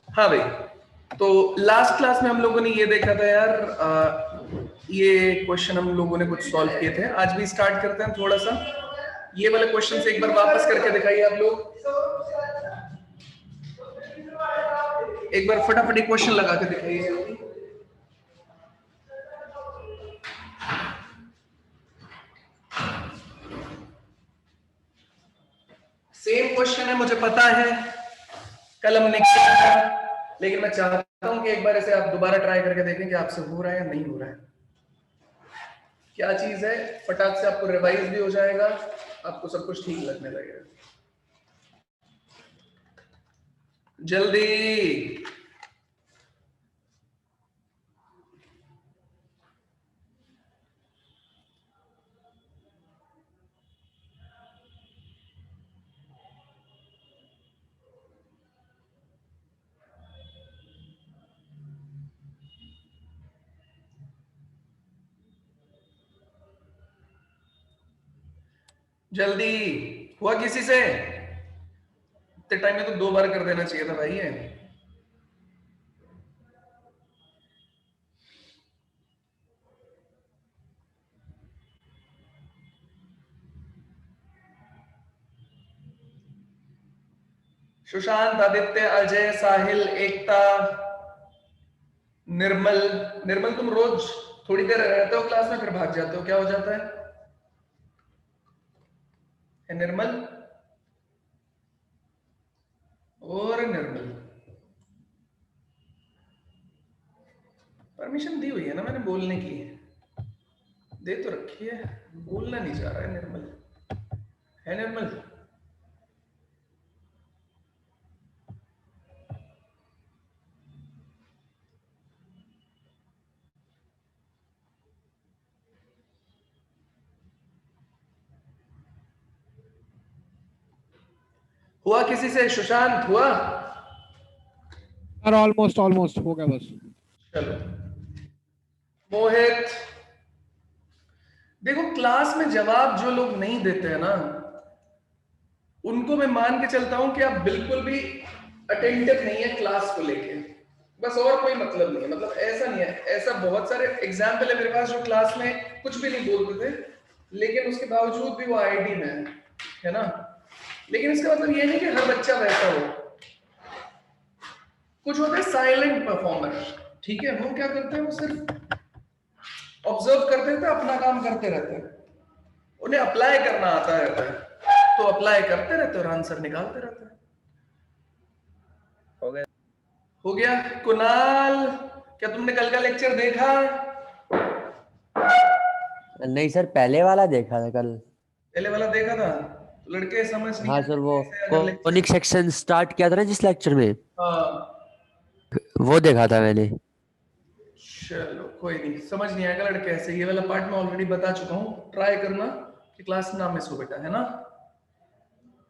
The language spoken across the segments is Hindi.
हाँ भाई, तो लास्ट क्लास में हम लोगों ने ये देखा था यार, ये क्वेश्चन हम लोगों ने कुछ सॉल्व किए थे। आज भी स्टार्ट करते हैं थोड़ा सा। ये वाले क्वेश्चन से एक बार वापस करके दिखाइए आप लोग। एक बार फटाफट क्वेश्चन लगा के दिखाइए। सेम क्वेश्चन है, मुझे पता है कल हमने किया था, लेकिन मैं चाहता हूं कि एक बार इसे आप दोबारा ट्राई करके देखें कि आपसे हो रहा है या नहीं हो रहा है। क्या चीज है, फटाक से आपको रिवाइज भी हो जाएगा, आपको सब कुछ ठीक लगने लगेगा। जल्दी जल्दी, हुआ किसी से? इतने टाइम में तो 2 बार कर देना चाहिए था भाई ये। सुशांत, आदित्य, अजय, साहिल, एकता, निर्मल। निर्मल, तुम रोज थोड़ी देर रहते हो क्लास में फिर भाग जाते हो, क्या हो जाता है निर्मल? और निर्मल, परमिशन दी हुई है ना मैंने बोलने की, दे तो रखी है, बोलना नहीं चाह रहा है निर्मल। है निर्मल? हुआ किसी से? सुशांत, हुआ? सर ऑलमोस्ट ऑलमोस्ट हो गया बस। चलो। मोहित, देखो क्लास में जवाब जो लोग नहीं देते हैं ना, उनको मैं मान के चलता हूं कि आप बिल्कुल भी अटेंटिव नहीं है क्लास को लेके, बस, और कोई मतलब नहीं है। मतलब ऐसा नहीं है, ऐसा बहुत सारे एग्जाम्पल है मेरे पास जो क्लास में कुछ भी नहीं बोलते थे, लेकिन उसके बावजूद भी वो आईआईटी में है ना। लेकिन इसका मतलब ये नहीं कि हर बच्चा वैसा हो। कुछ होते हैं साइलेंट परफॉर्मर, ठीक है, वो क्या करते हैं, वो सिर्फ ऑब्जर्व करते रहते हैं, अपना काम करते रहते हैं, उन्हें अप्लाई करना आता रहता है, तो अप्लाई करते रहते हैं और आंसर निकालते रहते हैं। हो गया? हो गया। कुणाल, क्या तुमने कल का लेक्चर देखा? नहीं सर, पहले वाला देखा था कल। पहले वाला देखा था? तो लड़के समझ नहीं हाँ आते सर, वो कैसे अगर लेक्चर। कॉनिक सेक्शन स्टार्ट किया था ना जिस लेक्चर में, हाँ, वो देखा था मैंने। चलो कोई नहीं, समझ नहीं आएगा लड़के ऐसे। ये वाला पार्ट मैं ऑलरेडी बता चुका हूँ, ट्राई करना कि क्लास ना मिस हो बेटा, है ना।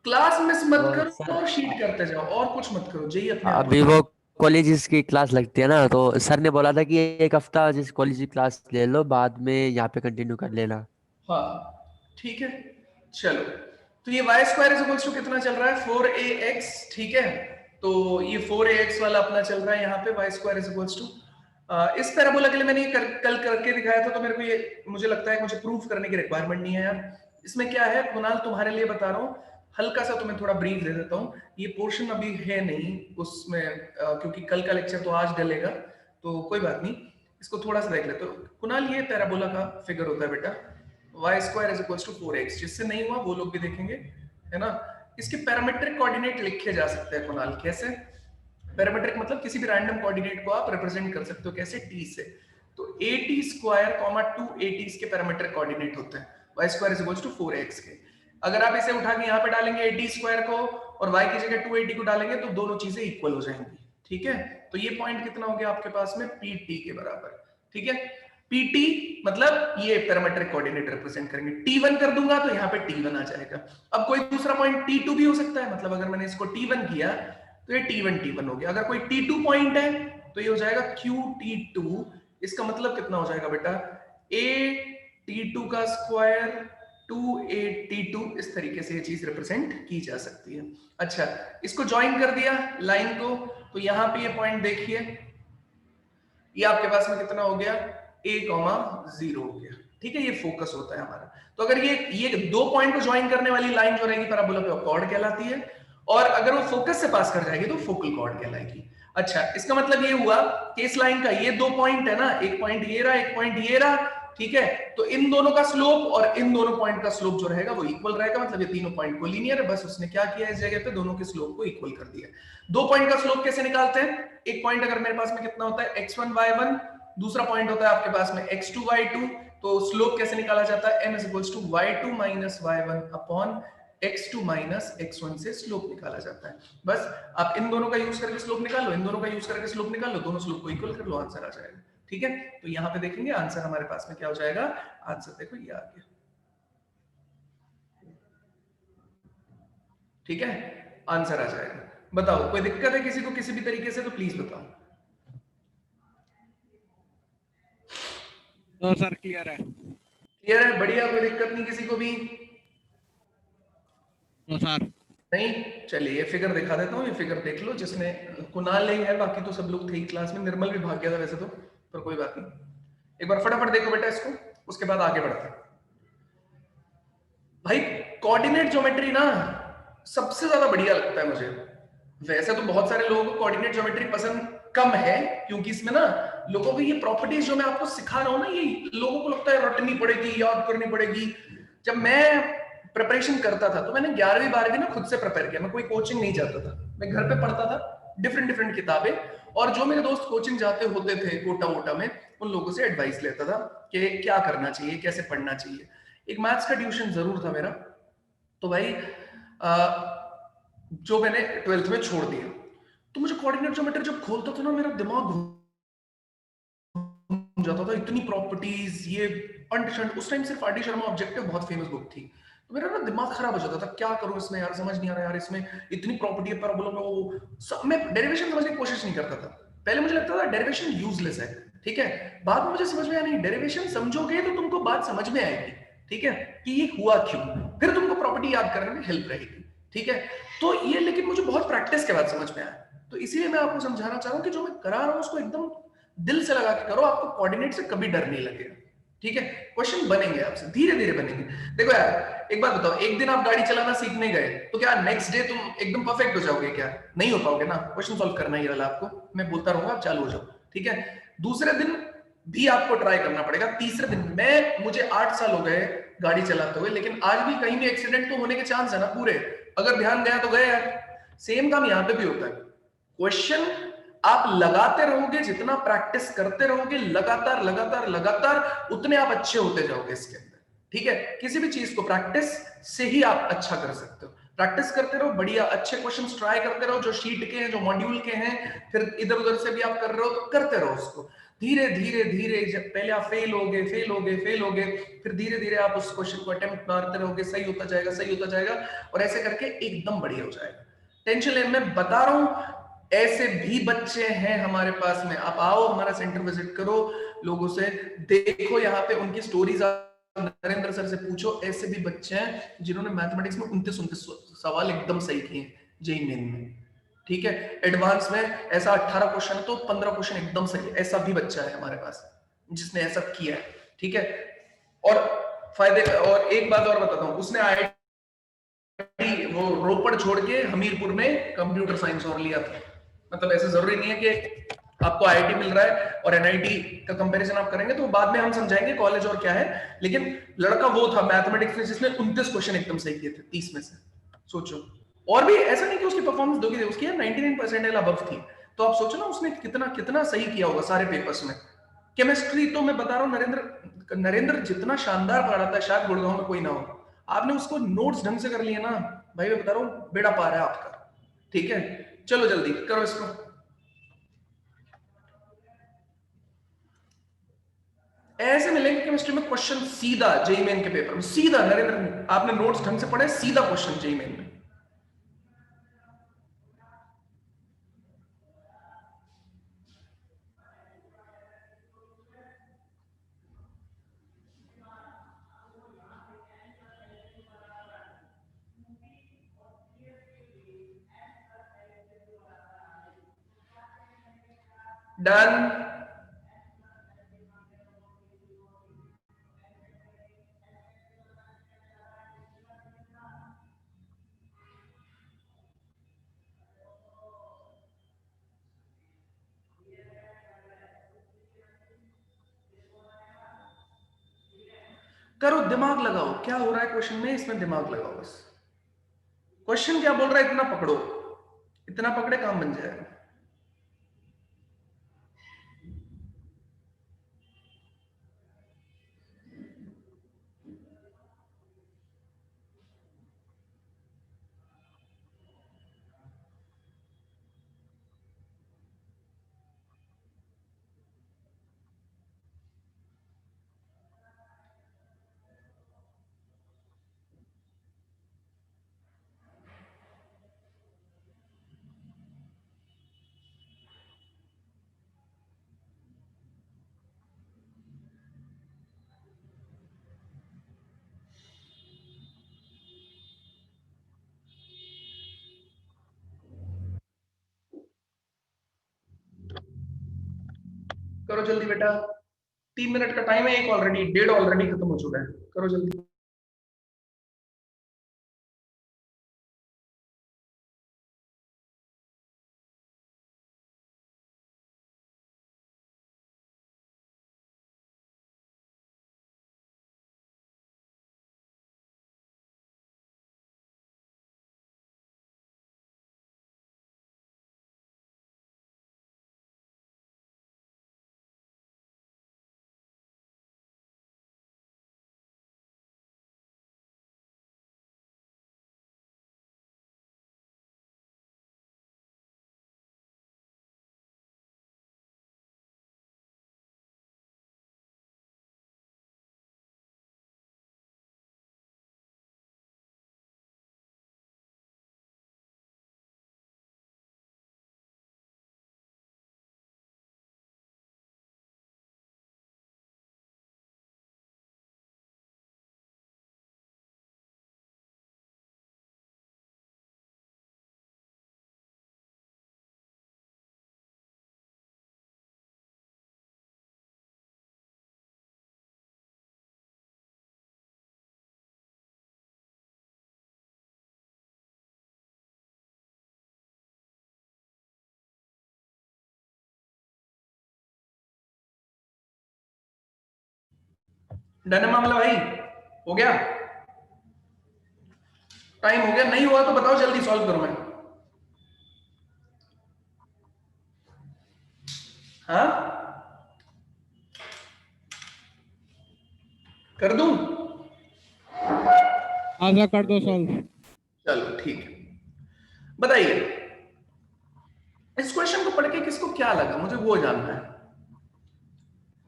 क्लास मिस मत करो सर और शीट करते जाओ, और कुछ मत करो, यही अपने आप अभी वो कॉलेजेस की क्लास लगती है ना, तो सर ने बोला था कि एक हफ्ता जिस कॉलेज की क्लास ले लो, बाद में यहाँ पे कंटिन्यू कर लेना। हाँ ठीक है। चलो, तो ये y square is equals to कितना चल रहा है, 4ax, ठीक है। तो ये 4ax वाला अपना चल रहा है यहाँ पे, y square is equals to, इस पैराबोला के लिए मैंने ये कल करके दिखाया था, तो मेरे को ये मुझे लगता है मुझे प्रूफ करने की रिक्वायरमेंट नहीं है यार। इसमें क्या है कुणाल, तुम्हारे लिए बता रहा हूँ, हल्का सा तुम्हें थोड़ा ब्रीफ दे देता हूँ। ये पोर्शन अभी है नहीं उसमें, क्योंकि कल का लेक्चर तो आज डलेगा, तो कोई बात नहीं, इसको थोड़ा सा देख लेते हो। कुणाल, ये पैराबोला का फिगर होता है बेटा, y square is equals to 4x, जिससे नहीं हुआ वो लोग भी देखेंगे, है ना। इसके पैरामीट्रिक कोऑर्डिनेट लिखे जा सकते हैं कुणाल, कैसे? पैरामीट्रिक मतलब किसी भी रैंडम कोऑर्डिनेट को आप रिप्रेजेंट कर सकते हो, कैसे? t से। तो at स्क्वायर कॉमा 2at इसके पैरामीट्रिक कोऑर्डिनेट होते हैं, y square is equals to 4x के। अगर आप इसे उठा के यहाँ पे डालेंगे at स्क्वायर को और y की जगह 2at को डालेंगे, तो दोनों चीजें इक्वल हो जाएंगी, ठीक है। तो ये पॉइंट कितना हो गया आपके पास में, pt के बराबर, ठीक है। pt मतलब ये पैरामीट्रिक कोऑर्डिनेट रिप्रेजेंट करेंगे, t1 कर दूंगा तो यहाँ पे t1 आ जाएगा। अब कोई दूसरा पॉइंट t2 भी हो सकता है, मतलब अगर मैंने इसको t1 किया तो ये t1 हो गया। अगर कोई t2 पॉइंट है तो ये हो जाएगा qt2। इसका मतलब कितना हो जाएगा बेटा, a t2 का स्क्वायर 2a t2, इस तरीके से ये चीज रिप्रेजेंट की जा सकती है। अच्छा, इसको ज्वाइन कर दिया लाइन को, तो यहाँ पे ये पॉइंट देखिए, ये आपके पास में कितना हो गया, a,0 हो गया। ठीक है, ये फोकस होता है हमारा। तो अगर ये दो पॉइंट को ज्वाइन करने वाली लाइन जो रहेगी पैराबोला पे कॉर्ड कहलाती है, और अगर वो फोकस से पास कर जाएगी तो फोकल कॉर्ड कहलाएगी। अच्छा, इसका मतलब ये हुआ कि इस लाइन का ये दो पॉइंट है ना, एक पॉइंट ये रहा, एक पॉइंट ये रहा, ठीक है, तो इन दोनों का स्लोप और इन दोनों पॉइंट का स्लोप जो रहेगा वो इक्वल रहेगा, मतलब ये तीनों पॉइंट कोलिनियर है। बस उसने क्या किया इस जगह पे, दोनों के स्लोप को इक्वल कर दिया। दो पॉइंट का स्लोप कैसे निकालते हैं, एक पॉइंट अगर मेरे पास में कितना होता है x1 y1, दूसरा पॉइंट होता है आपके पास में x2 y2, तो स्लोप कैसे निकाला जाता है, m is equals to y2 minus y1 upon x2 minus x1 से स्लोप निकाला जाता है। बस आप इन दोनों का यूज करके स्लोप निकाल लो, इन दोनों का यूज करके स्लोप निकाल लो, दोनों स्लोप को इक्वल कर लो, आंसर आ जाएगा। ठीक है, तो यहाँ पे देखेंगे आंसर हमारे पास में क्या हो जाएगा, आंसर देखो ये आ गया। ठीक है, आंसर आ जाएगा। बताओ कोई दिक्कत है किसी को किसी भी तरीके से, तो प्लीज बताओ। तो सर क्लियर है। क्लियर है, बढ़िया, कोई दिक्कत नहीं किसी को भी। तो सर नहीं, चलिए ये फिगर दिखा देता हूँ, ये फिगर देख लो, जिसने कुणाल नहीं है, बाकी तो सब लोग थे ही क्लास में, निर्मल भी भाग गया था वैसे तो, पर कोई बात नहीं। एक बार फटाफट देखो बेटा इसको, उसके बाद आगे बढ़ते हैं। भाई कोऑर्डिनेट ज्योमेट्री ना सबसे ज्यादा बढ़िया लगता है मुझे। वैसे तो बहुत सारे लोगों को कोऑर्डिनेट ज्योमेट्री पसंद कम है, क्योंकि इसमें ना लोगों को ये प्रॉपर्टीज जो मैं आपको सिखा रहा हूँ ना, ये लोगों को लगता है रटनी पड़ेगी, याद करनी पड़ेगी। जब मैं प्रिपरेशन करता था तो मैंने 11वीं 12वीं ना खुद से प्रिपेयर किया, मैं कोई कोचिंग नहीं जाता था, मैं घर पे पढ़ता था डिफरेंट डिफरेंट किताबें, और जो मेरे दोस्त कोचिंग जाते होते थे कोटा वोटा में, उन लोगों से एडवाइस लेता था कि क्या करना चाहिए, कैसे पढ़ना चाहिए। एक मैथ्स का ट्यूशन जरूर था मेरा, तो भाई जो मैंने 12th में छोड़ दिया, तो मुझे कोऑर्डिनेट ज्योमेट्री जब खोलता था ना, मेरा दिमाग घूम जाता था, इतनी प्रॉपर्टीज, ये अंट शंट। उस टाइम सिर्फ आर डी शर्मा ऑब्जेक्टिव बहुत फेमस बुक थी, तो मेरा ना दिमाग खराब हो जाता था, क्या करूं इसमें यार, समझ नहीं आ रहा यार, इसमें इतनी प्रॉपर्टी है पैराबोला में, वो मैं डेरिवेशन समझने की कोशिश नहीं करता था। पहले मुझे लगता था डेरिवेशन यूजलेस है, ठीक है, बाद में मुझे समझ में आया नहीं, डेरिवेशन समझोगे तो तुमको बात समझ में आएगी, ठीक है, कि ये हुआ क्यों, फिर तुमको प्रॉपर्टी याद करने में हेल्प रहेगी। ठीक है, तो ये लेकिन मुझे बहुत प्रैक्टिस के बाद समझ में आया, तो इसीलिए मैं आपको समझाना चाह रहा हूं कि जो मैं करा रहा हूं उसको एकदम दिल से लगा के करो, आपको कोऑर्डिनेट से कभी डर नहीं लगेगा। ठीक है, क्वेश्चन बनेंगे आपसे, धीरे धीरे बनेंगे। देखो यार एक बात बताओ, एक दिन आप गाड़ी चलाना सीखने गए तो क्या नेक्स्ट डे तुम एकदम परफेक्ट हो जाओगे, क्या नहीं हो पाओगे ना, क्वेश्चन सॉल्व करना ही वाला आपको, मैं बोलता रहूंगा, आप चालू हो जाओ। ठीक है, दूसरे दिन भी आपको ट्राई करना पड़ेगा, तीसरे दिन, मुझे 8 साल हो गए गाड़ी चलाते हुए, लेकिन आज भी कहीं भी एक्सीडेंट तो होने के चांस है ना पूरे, अगर ध्यान गया तो गया यार। सेम काम यहां पे भी होता है, क्वेश्चन आप लगाते रहोगे, जितना प्रैक्टिस करते रहोगे लगातार लगातार लगातार, उतने आप अच्छे होते जाओगे इसके अंदर। ठीक है, किसी भी चीज को प्रैक्टिस से ही आप अच्छा कर सकते हो, प्रैक्टिस करते रहो, बढ़िया अच्छे क्वेश्चंस ट्राई करते रहो, जो शीट के हैं, जो मॉड्यूल के हैं, फिर इधर उधर से भी आप कर रहे हो तो करते रहो उसको, धीरे धीरे धीरे, जब पहले आप फेल होगे फेल होगे फेल होगे, फिर धीरे धीरे आप उस क्वेश्चन को अटेम्प्ट मारते रहोगे, सही होता जाएगा सही होता जाएगा, और ऐसे करके एकदम बढ़िया हो जाएगा। टेंशन ले, मैं बता रहा हूं ऐसे भी बच्चे हैं हमारे पास में, आप आओ हमारा सेंटर विजिट करो, लोगों से देखो यहाँ पे उनकी स्टोरीज, नरेंद्र सर से पूछो, ऐसे भी बच्चे हैं जिन्होंने मैथमेटिक्स में 29 सवाल एकदम सही किए जेईई मेन में। ठीक है, एडवांस में ऐसा 18 क्वेश्चन है तो 15 क्वेश्चन एकदम सही, ऐसा भी बच्चा है हमारे पास जिसने ऐसा किया है। ठीक है, और फायदे, और एक बात और बताता हूँ, उसने आईआईटी वो रोपड़ छोड़ के हमीरपुर में कंप्यूटर साइंस और लिया था, मतलब ऐसा जरूरी नहीं है कि आपको आईआईटी मिल रहा है और एनआईटी का कंपैरिजन आप करेंगे, तो बाद में हम समझाएंगे कॉलेज और क्या है, लेकिन लड़का वो था मैथमेटिक्स में जिसने 29 क्वेश्चन एकदम सही किए थे 30 में से, सोचो। और भी ऐसा नहीं कि उसकी परफॉर्मेंस दोगी, उसकी 99% अबव थी, तो आप सोचो ना उसने कितना कितना सही किया होगा सारे पेपर्स में। केमिस्ट्री तो मैं बता रहा हूँ, नरेंद्र नरेंद्र जितना शानदार पढ़ाता है शायद गुड़गांव में कोई ना हो, आपने उसको नोट्स ढंग से कर लिए ना, भाई मैं बता रहा हूँ बेड़ा पार है आपका। ठीक है, चलो जल्दी करो इसको। ऐसे मिलेंगे केमिस्ट्री में क्वेश्चन सीधा जेईई मेन के पेपर में, सीधा, नरेंद्र आपने नोट्स ढंग से पढ़े, सीधा क्वेश्चन जेईई मेन में। डन। करो, दिमाग लगाओ, क्या हो रहा है क्वेश्चन में, इसमें दिमाग लगाओ बस। क्वेश्चन क्या बोल रहा है, इतना पकड़ो, इतना पकड़े काम बन जाएगा। करो जल्दी बेटा, 3 मिनट का टाइम है, एक ऑलरेडी, डेढ़ ऑलरेडी खत्म हो चुका है, करो जल्दी। डन है मामला भाई, हो गया, टाइम हो गया, नहीं हुआ तो बताओ, जल्दी सॉल्व करूं मैं। हाँ, कर दूं? आधा कर दो सॉल्व। चलो ठीक है, बताइए इस क्वेश्चन को पढ़ के किसको क्या लगा, मुझे वो जानना है।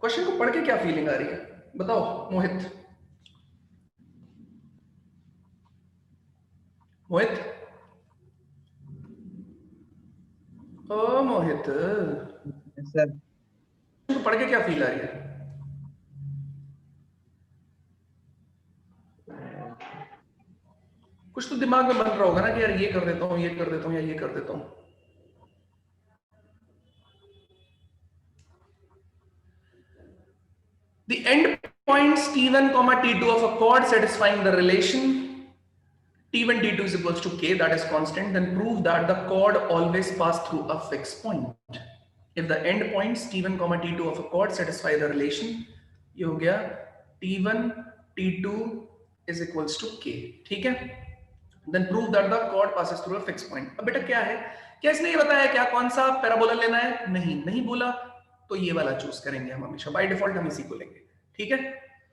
क्वेश्चन को पढ़ के क्या फीलिंग आ रही है, बताओ मोहित। मोहित, ओ मोहित, सर तो पढ़ के क्या फील आ रही है? कुछ तो दिमाग में बन रहा होगा ना कि यार ये कर देता हूं, ये कर देता हूं, या ये कर देता हूं। The end points T1, T2 of a chord satisfying the relation T1 T2 is equals to K, that is constant, then prove that the chord always pass through a fixed point. If the end points T1, T2 of a chord satisfy the relation, ये हो गया T1 T2 is equals to K, ठीक है? Then prove that the chord passes through a fixed point. अब बेटा क्या है, क्या इसने ये बताया क्या कौन सा पैराबोला लेना है? नहीं बोला, तो ये वाला चूज करेंगे हम हमेशा, बाय डिफॉल्ट हम इसी को लेंगे, ठीक है,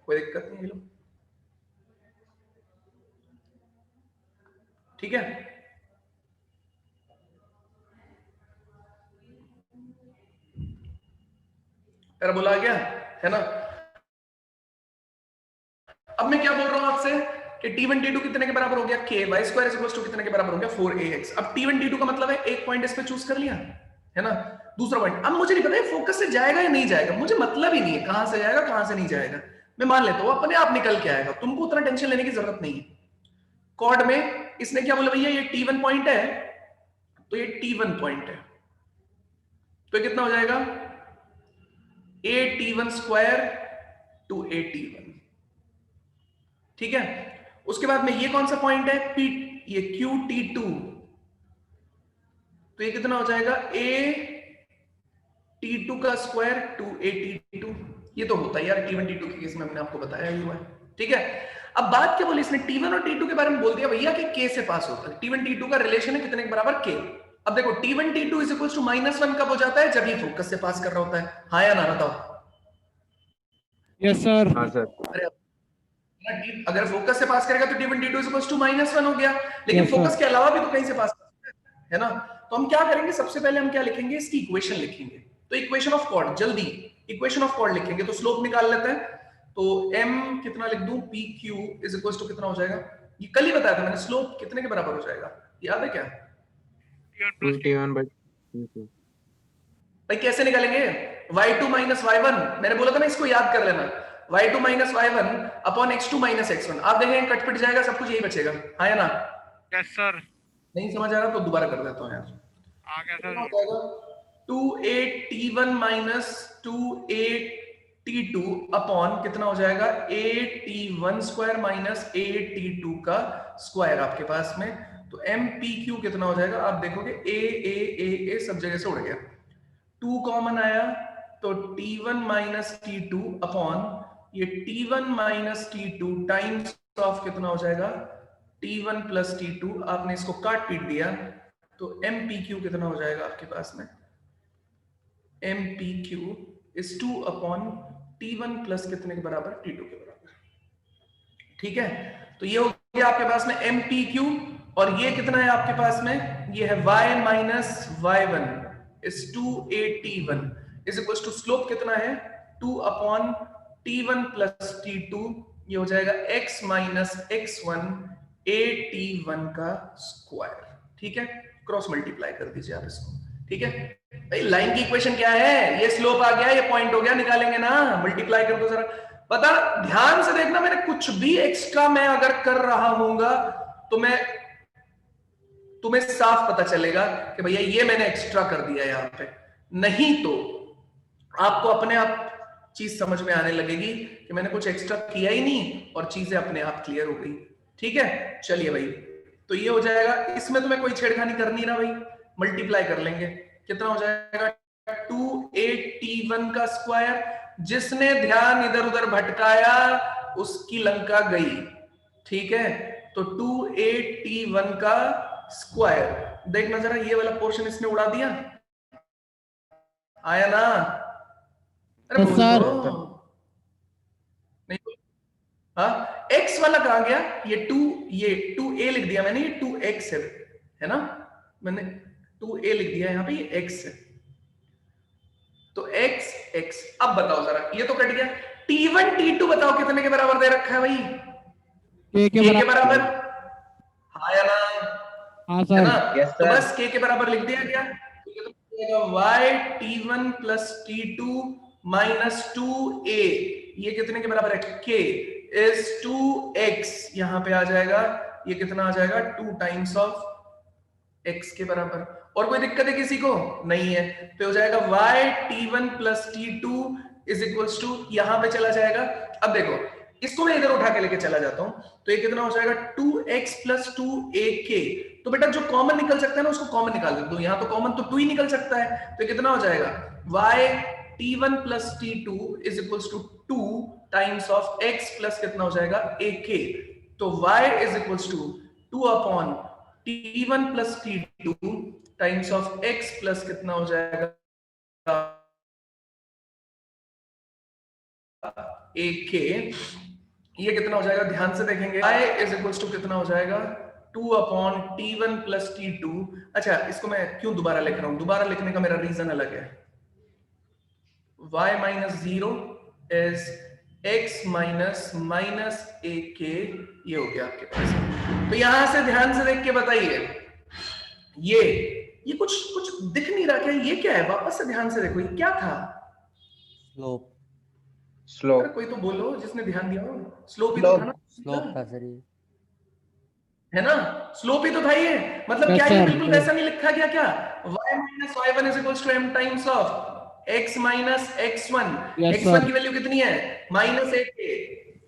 कोई दिक्कत नहीं है, ठीक है। पैराबोला आ गया है ना। अब मैं क्या बोल रहा हूं आपसे कि T1 T2 कितने के बराबर हो गया, K, y square is equal to कितने के बराबर हो गया, 4ax। अब T1 T2 का मतलब है एक पॉइंट इस पे चूज कर लिया है ना, दूसरा पॉइंट। अब मुझे नहीं पता है फोकस से जाएगा या नहीं जाएगा, मुझे मतलब ही नहीं है कहां से जाएगा कहां से नहीं जाएगा, मैं मान लेता हूं अपने आप निकल के आएगा, तुमको उतना टेंशन लेने की जरूरत नहीं है। कॉर्ड में इसने क्या बोला, भैया ये T1 पॉइंट है, तो ये T1 पॉइंट है, तो ये कितना हो जाएगा a t1 square to a t1, ठीक है। उसके बाद में ये कौन सा पॉइंट है p, ये q t2, तो ये कितना हो जाएगा a t2 का स्क्वायर टू a t2, ये तो होता है यार t1 t2 के केस में, हमने आपको बताया ही हुआ है, ठीक है। अब बात क्या बोली इसने, t1 और t2 के बारे में बोल दिया भैया कि k से पास होता है, t1 t2 का रिलेशन है कितने के बराबर k। अब देखो t1 t2 is equal to -1 कब हो जाता है, जब ये फोकस से पास कर रहा होता है, हाँ या ना बताओ। Yes, sir. हाँ सर। अरे अगर फोकस से पास करेगा तो t1 t2 is equal to -1 हो गया, लेकिन Yes, फोकस sir. के अलावा भी तो कहीं से पास कर सकता है ना। तो हम क्या करेंगे, सबसे पहले हम क्या लिखेंगे, इसकी इक्वेशन लिखेंगे। तो इक्वेशन ऑफ कॉर्ड, जल्दी इक्वेशन ऑफ कॉर्ड लिखेंगे, तो स्लोप निकाल लेते हैं। तो m कितना लिख दूं, pq इज इक्वल टू कितना हो जाएगा, ये कल ही बताया था मैंने, स्लोप कितने के बराबर हो जाएगा, याद है क्या 2t1/2. भाई? कैसे निकालेंगे, y2 माइनस y1, मैंने बोला था ना इसको याद कर लेना, y2 minus y1 upon x2 minus x1। आप देखेंगे कट पिट जाएगा, सब कुछ यही बचेगा, हाँ या ना। Yes, sir. नहीं समझ आ रहा तो दोबारा कर देता हूँ यार। आ गया कितना हो सर. जाएगा 2a t1 minus 2a t2 upon कितना हो जाएगा a t1 square minus a t2 का स्क्वायर आपके पास में। तो m p q कितना हो जाएगा, आप देखोगे a सब जगह से उड़ गया, 2 कॉमन आया तो t1 माइनस t2 अपॉन ये t1 minus t2 times of कितना हो जाएगा t1 प्लस t2, आपने इसको काट पीट दिया तो mpq कितना हो जाएगा आपके पास में, mpq is 2 upon t1 plus कितने के बराबर, t2 के बराबर, ठीक है। तो ये हो गया आपके पास में mpq, और ये कितना है आपके पास में, ये है y minus y1 is 2at1 is equal to slope कितना है 2 अपॉन t1 प्लस t2, ये हो जाएगा x माइनस x1 at1 का स्क्वायर, ठीक है। क्रॉस मल्टीप्लाई कर दीजिए आप इसको, ठीक है भाई। लाइन की इक्वेशन क्या है, ये स्लोप आ गया, ये पॉइंट हो गया, निकालेंगे ना, मल्टीप्लाई कर दो जरा। पता ध्यान से देखना, मैंने कुछ भी एक्स्ट्रा मैं अगर कर रहा हूंगा तो मैं तुम्हें साफ पता चलेगा कि भैया ये मैंने एक्स्ट्रा कर दिया यहां पे, नहीं तो आपको अपने आप चीज समझ में आने लगेगी कि मैंने कुछ एक्स्ट्रा किया ही नहीं और चीजें अपने आप क्लियर हो गई, ठीक है। चलिए भाई, तो ये हो जाएगा, इसमें तो मैं कोई छेड़खानी कर नहीं रहा भाई, मल्टीप्लाई कर लेंगे, कितना हो जाएगा 2at1 का स्क्वायर, जिसने ध्यान इधर उधर भटकाया उसकी लंका गई, ठीक है। तो 2at1 का स्क्वायर, देखना जरा ये वाला पोर्शन इसने उड़ा दिया, आया ना, अरे Yes, बोल sir. दो नहीं, हाँ x वाला कहां गया, ये 2a लिख दिया मैंने, ये 2x है ना, मैंने 2a लिख दिया यहाँ पे, ये x है, तो x। अब बताओ जरा, ये तो कट गया, t1 t2 बताओ कितने के बराबर दे रखा है भाई, K k के बराबर, हाँ या ना, हाँ है सर. ना। Yes, तो sir. बस k के बराबर लिख दिया गया, तो ये तो हो जाएगा y t1 plus t2 minus 2a, ये कितने के बराबर है, k इज 2x, यहां पे आ जाएगा, ये कितना आ जाएगा 2 टाइम्स ऑफ x के बराबर। और कोई दिक्कत है किसी को, नहीं है, तो हो जाएगा y t1 plus t2 is equals to, यहां पे चला जाएगा। अब देखो इसको मैं इधर उठा के लेके चला जाता हूं, तो ये कितना हो जाएगा 2x प्लस 2ak, तो बेटा जो कॉमन निकल सकता है ना उसको कॉमन निकाल दो, यहां तो कॉमन तो 2 ही निकल सकता है, तो ये कितना हो जाएगा y t1 plus t2 is equals to 2 times of x plus कितना हो जाएगा ak, तो y is equals to 2 upon t1 plus t2 times of x plus कितना हो जाएगा ak, ये कितना हो जाएगा, ध्यान से देखेंगे, y इज इक्वल्स टू कितना हो जाएगा 2 अपॉन t1 प्लस t2। अच्छा इसको मैं क्यों दोबारा लिख रहा हूं, दोबारा लिखने का मेरा रीजन अलग है, y minus 0 is x minus minus ak, ये हो गया आपके पास। तो यहां से ध्यान से देख के बताइए, ये कुछ दिख नहीं रहा क्या, ये क्या है, वापस से ध्यान से देखो, ये क्या था, स्लोप Slope. अरे कोई तो बोलो जिसने ध्यान दिया हो, स्लोप ही तो था ना, स्लोप था सर ये। है ना, स्लोप ही तो था ये, मतलब Yes, क्या ये sir. बिल्कुल वैसा नहीं लिखा गया क्या, y minus y1 is equals to m times of x minus x1, Yes, x1 sir. की वैल्यू कितनी है माइनस एक,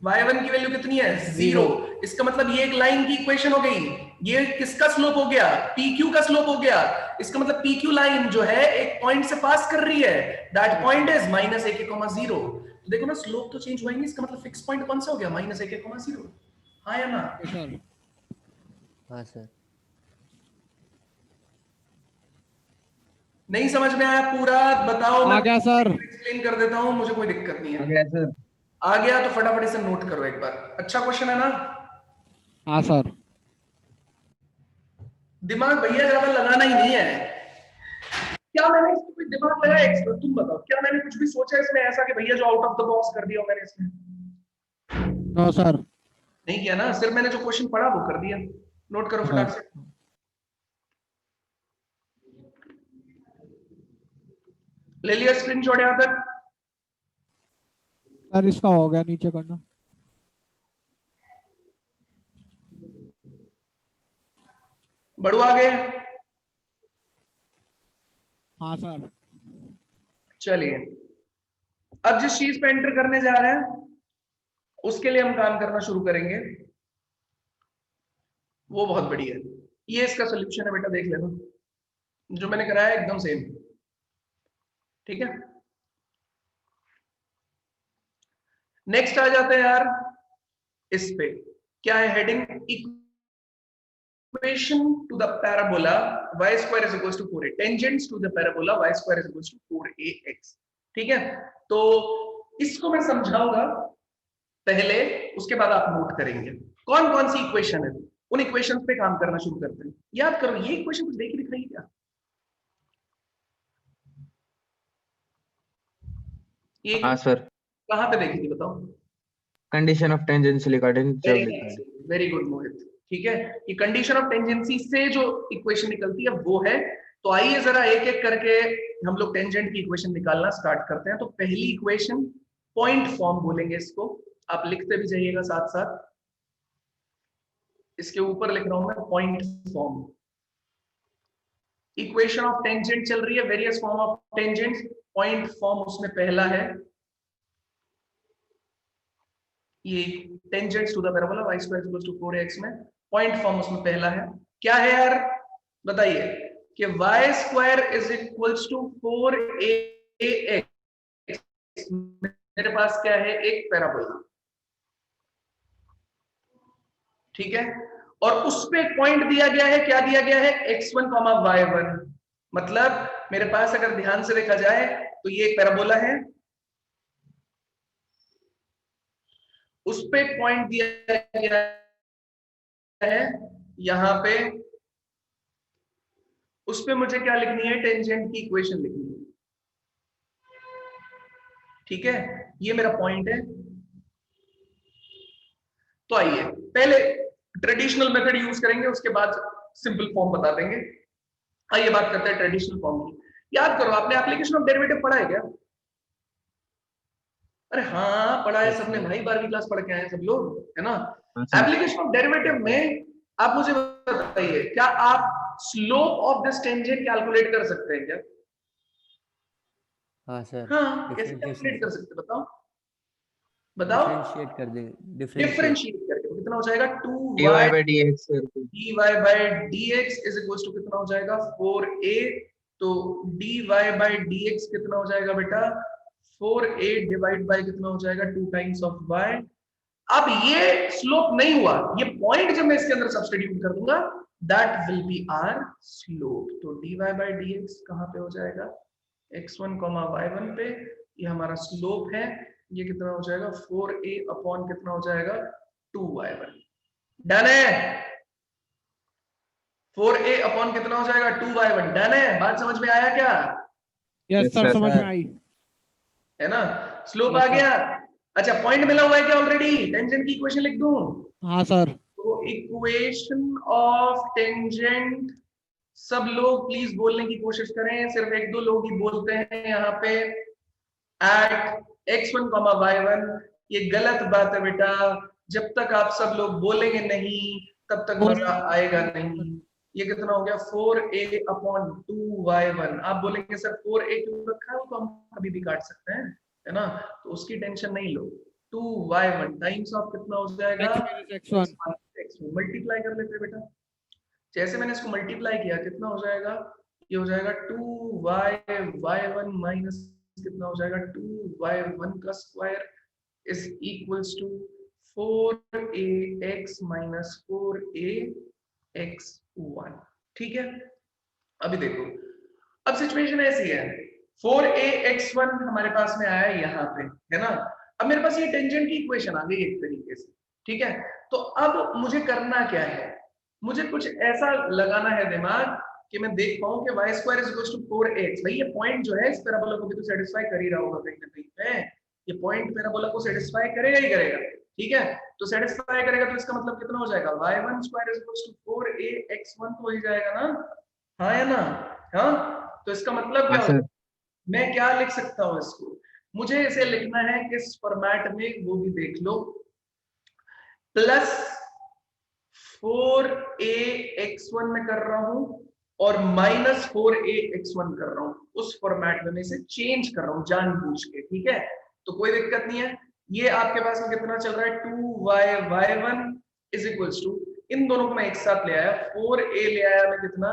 y1 की वैल्यू कितनी है जीरो, इसका मतलब ये एक लाइन की इक्वेशन हो गई, ये किसका स्लोप हो गया, pq का स्लोप हो गया, इसका मतलब pq लाइन जो है एक पॉइंट से पास कर रही है, दैट पॉइंट इज माइनस एक जीरो, तो देखो ना स्लोप तो चेंज हुआ ही नहीं, इसका मतलब फिक्स पॉइंट कौन सा हो गया माइनस एक जीरो, हाँ या ना, Yes, sir. हाँ सर। नहीं समझ में आया पूरा बताओ, मैं आ गया सर। एक्सप्लेन कर देता हूँ, मुझे कोई दिक्कत नहीं आ है, गया सर। आ गया तो फटाफट इसे नोट करो एक बार, अच्छा क्वेश्चन है ना, हाँ सर। दिमाग भैया ज्यादा लगाना ही नहीं है, क्या मैंने इसमें कोई दिमाग लगाया एक्स्ट्रा, तुम बताओ क्या मैंने कुछ भी सोचा इसमें ऐसा कि भैया जो आउट ऑफ द बॉक्स कर दिया हो मैंने इसमें, नो सर। नहीं किया ना, सिर्फ मैंने जो क्वेश्चन पढ़ा वो कर दिया, नोट करो फटाक से, ले लिया स्क्रीनशॉट यहां तक, सर इसका हो गया, नीचे करना। बढ़ो आगे, हाँ सर। चलिए अब जिस चीज पे एंटर करने जा रहे हैं उसके लिए हम काम करना शुरू करेंगे, वो बहुत बढ़िया है, ये इसका सोल्यूशन है बेटा, देख लेना जो मैंने कराया एकदम सेम, ठीक है। नेक्स्ट आ जाते हैं यार इस पे, क्या है heading, equation two the parabola y square is equals to 4a, tangents to the parabola y square is equals to 4ax, ठीक है, तो इसको मैं समझाऊंगा पहले, उसके बाद आप नोट करेंगे कौन कौन सी इक्वेशन है, उन इक्वेशंस पे काम करना शुरू करते हैं, याद करो ये इक्वेशन कुछ देख ही दिख रही है क्या, ये हाँ सर। कहां पे देखी थी बताओ, कंडीशन ऑफ टेंजेंशियल अकॉर्डिंग जो लिखा है। वेरी गुड मोहित, ठीक है, ये कंडीशन ऑफ टेंजेंसी से जो इक्वेशन निकलती है वो है, तो आइए जरा एक एक करके हम लोग टेंजेंट की इक्वेशन निकालना स्टार्ट करते हैं, तो पहली इक्वेशन पॉइंट फॉर्म बोलेंगे इसको, आप लिखते भी जाइएगा साथ साथ, इसके ऊपर लिख रहा हूं मैं point form, equation of tangent चल रही है, various form of tangents, point form उसमें पहला है, ये tangents to the parabola y square equals to 4x में पॉइंट फॉर्म उसमें पहला है, क्या है यार बताइए, कि y square is equals to 4ax, मेरे पास क्या है एक पैराबोला, ठीक है, और उस पे पॉइंट दिया गया है, क्या दिया गया है x1, y1, मतलब मेरे पास अगर ध्यान से देखा जाए तो ये एक पैराबोला है, उस पे पॉइंट दिया गया है यहां पे, उस पे मुझे क्या लिखनी है टेंजेंट की इक्वेशन लिखनी है, ठीक है, ये मेरा पॉइंट है, तो आइए पहले ट्रेडिशनल मेथड यूज करेंगे, उसके बाद सिंपल फॉर्म बता देंगे, आइए बात करते हैं ट्रेडिशनल फॉर्म की, याद करो आपने एप्लीकेशन ऑफ डेरिवेटिव पढ़ा है क्या, अरे हाँ पढ़ा है सबने भाई, 12वीं क्लास पढ़ के आए हैं सब लोग, है ना, एप्लीकेशन ऑफ डेरिवेटिव में आप मुझे बताइए क्या आप slope of this tangent calculate कर सकते हैं क्या, हाँ सर। हाँ कैसे कैलकुलेट कर सकते बताओ, बताओ डिफरेंशिएट कर देंगे, डिफरेंशिएट करके, तो कितना हो जाएगा dy 2y by dx dy by dx is equal to कितना हो जाएगा 4a, तो dy by dx कितना हो जाएगा बेटा 4a डिवाइड बाय कितना हो जाएगा 2 टाइम्स ऑफ y, अब ये स्लोप नहीं हुआ, ये पॉइंट जब मैं इसके अंदर सब्स्टिट्यूट कर दूंगा that will be our slope, तो dy by dx कहां पे हो जाएगा x1, y1 पे, ये हमारा स्लोप है, ये कितना हो जाएगा 4a अपॉन कितना हो जाएगा 2y1, डन है, 4a अपॉन कितना हो जाएगा 2y1, डन है, बात समझ में आया क्या, यस सर, sir. समझ में आई। है ना, स्लोप Yes, आ sir. गया, अच्छा पॉइंट मिला हुआ है क्या ऑलरेडी, टेंजेंट की इक्वेशन लिख दूं, हाँ सर। तो इक्वेशन ऑफ टेंजेंट, सब लोग प्लीज बोलने की कोशिश करें, सिर्फ एक दो लोग ही बोलते हैं यहाँ पे, एट x1, y1, ये गलत बात है बेटा, जब तक आप सब लोग बोलेंगे नहीं तब तक मजा आएगा नहीं। ये कितना हो गया 4a/2y1। आप बोलेंगे सर 4a क्यों रखा है, वो तो हम कभी भी काट सकते हैं, है ना, तो उसकी टेंशन नहीं लो। 2y1 टाइम्स ऑफ कितना हो जाएगा x1 x1 मल्टीप्लाई कर लेते हैं बेटा। जैसे मैंने इसको मल्टीप्लाई किया कितना हो जाएगा, ये हो जाएगा 2y1 माइनस कितना हो जाएगा 2y1 का square is equals to 4ax minus 4ax1। ठीक है, अभी देखो, अब सिचुएशन ऐसी है 4ax1 हमारे पास में आया यहाँ पे, है ना। अब मेरे पास ये टेंजेंट की इक्वेशन आ गई एक तरीके से, ठीक है। तो अब मुझे करना क्या है, मुझे कुछ ऐसा लगाना है दिमाग कि मैं देख पाऊं कि y square is equals to 4x। भाई ये पॉइंट जो है इस पैराबोला को भी तो सेटिस्फाई कर ही रहा होगा कहीं ना कहीं पे, ये पॉइंट पैराबोला को सेटिस्फाई करेगा ही करेगा, ठीक है। तो सेटिस्फाई करेगा तो इसका मतलब कितना हो जाएगा y1 square is equals to 4ax1 तो हो ही जाएगा ना, हाँ है ना, हाँ। तो इसका मतलब क्या होगा, मैं क्या लिख सकता हूँ इसको, मुझे इसे लिखना है किस फॉर्मेट में वो भी देख लो, प्लस 4ax1 में कर रहा हूं और माइनस 4ax1 कर रहा हूं, उस फॉर्मेट में मैं इसे चेंज कर रहा हूं जानबूझ के, ठीक है। तो कोई दिक्कत नहीं है। ये आपके पास में कितना चल रहा है 2y1 इज इक्वल्स टू, इन दोनों को मैं एक साथ ले आया, 4a ले आया मैं कितना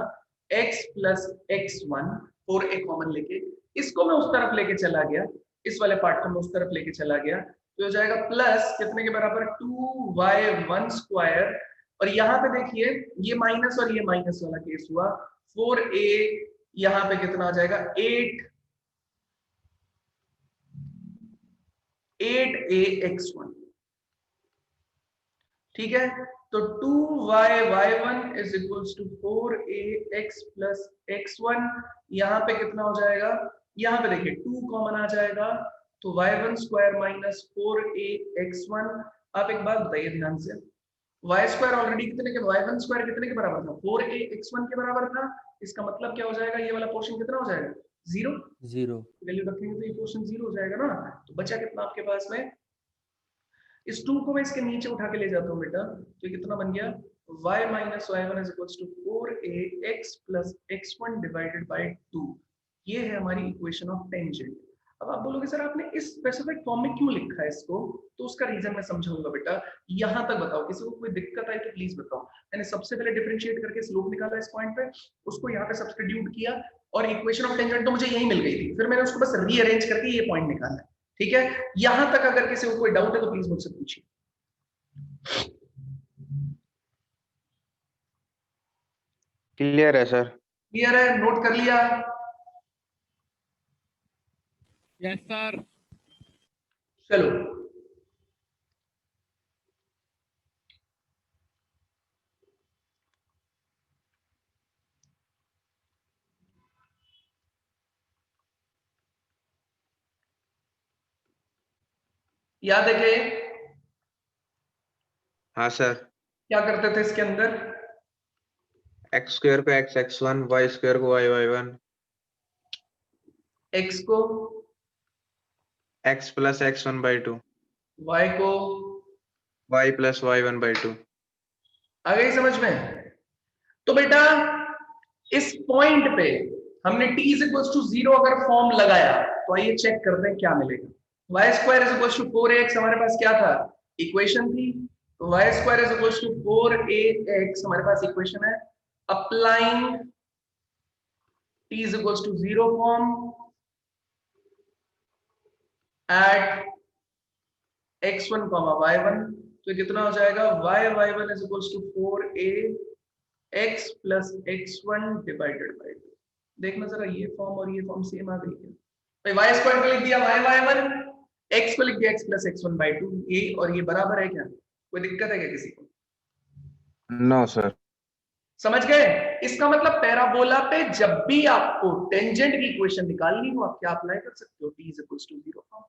x plus x1, 4a common लेके इसको मैं उस तरफ लेके चला गया, इस वाले पार्ट को मैं उस तरफ लेके चला गया, तो हो जाएगा प्लस कितने के बराबर 2y1 स्क्वायर, और यहाँ पे देखिए ये माइनस और ये माइनस वाला केस हुआ, 4a यहाँ पे कितना आ जाएगा 8ax1, ठीक है। तो 2y1 is equals to 4ax plus x1, यहाँ पे कितना हो जाएगा, यहाँ पे देखिए 2 कॉमन आ जाएगा, तो y1 स्क्वायर माइनस 4ax1। आप एक बात बताइए ध्यान से, y स्क्वायर ऑलरेडी कितने के, y1 स्क्वायर कितने के बराबर था 4ax1 के बराबर था, इसका मतलब क्या हो जाएगा, ये वाला पोर्शन कितना हो जाएगा 0, वैल्यू रखेंगे तो ये पोर्शन 0 हो जाएगा ना। तो बचा कितना आपके पास में, इस 2 को मैं इसके नीचे उठा के ले जाता हूँ बेटा, तो कितना बन गया y minus y1 is equals to 4ax plus x1 divided by 2। ये है हमारी इक्वेशन ऑफ टेंजेंट। अब आप बोलोगे सर आपने इस स्पेसिफिक फॉर्म में क्यों लिखा है इसको, तो उसका रीजन मैं समझाऊंगा बेटा, यहां तक बताओ, किसी को कोई दिक्कत आई तो प्लीज बताओ। मैंने सबसे पहले डिफरेंशिएट करके स्लोप निकाला इस पॉइंट पे, उसको यहाँ पे सब्स्टिट्यूट किया और इक्वेशन ऑफ टेंजेंट तो मुझे यही मिल गई थी, फिर मैंने उसको बस रीअरेंज करके ये पॉइंट निकाला, ठीक है। यहां तक अगर किसी को कोई डाउट है तो प्लीज मुझसे पूछिए। क्लियर है सर? क्लियर है, नोट कर लिया? Yes sir. चलो याद है कि हाँ सर। क्या करते थे इसके अंदर, x स्क्वायर को x(x1), y स्क्वायर को y(y1), x को x प्लस x1/2, y को y प्लस y1/2। आ गई समझ में। तो बेटा इस पॉइंट पे हमने t इज इक्वल्स टू 0 अगर फॉर्म लगाया तो आइए चेक करते हैं क्या मिलेगा। y square is equals to 4ax हमारे पास क्या था, इक्वेशन थी, तो y square is equals to 4ax हमारे पास इक्वेशन है। Applying t is equals to 0 form at x1, y1, तो कितना हो जाएगा y1 is equals to 4ax plus x1 divided by 2। देखना जरा ये फॉर्म और ये फॉर्म सेम आ गई है भाई, y स्क्वायर को लिख दिया y1, x को लिख दिया x प्लस x1 बाय 2, ये और ये बराबर है क्या, कोई दिक्कत है क्या किसी को? No sir. समझ गए? इसका मतलब पैराबोला पे जब भी आपको टेंजेंट की इक्वेशन निकालनी हो आप क्या अप्लाई कर सकते हो, t is equals to 0 form,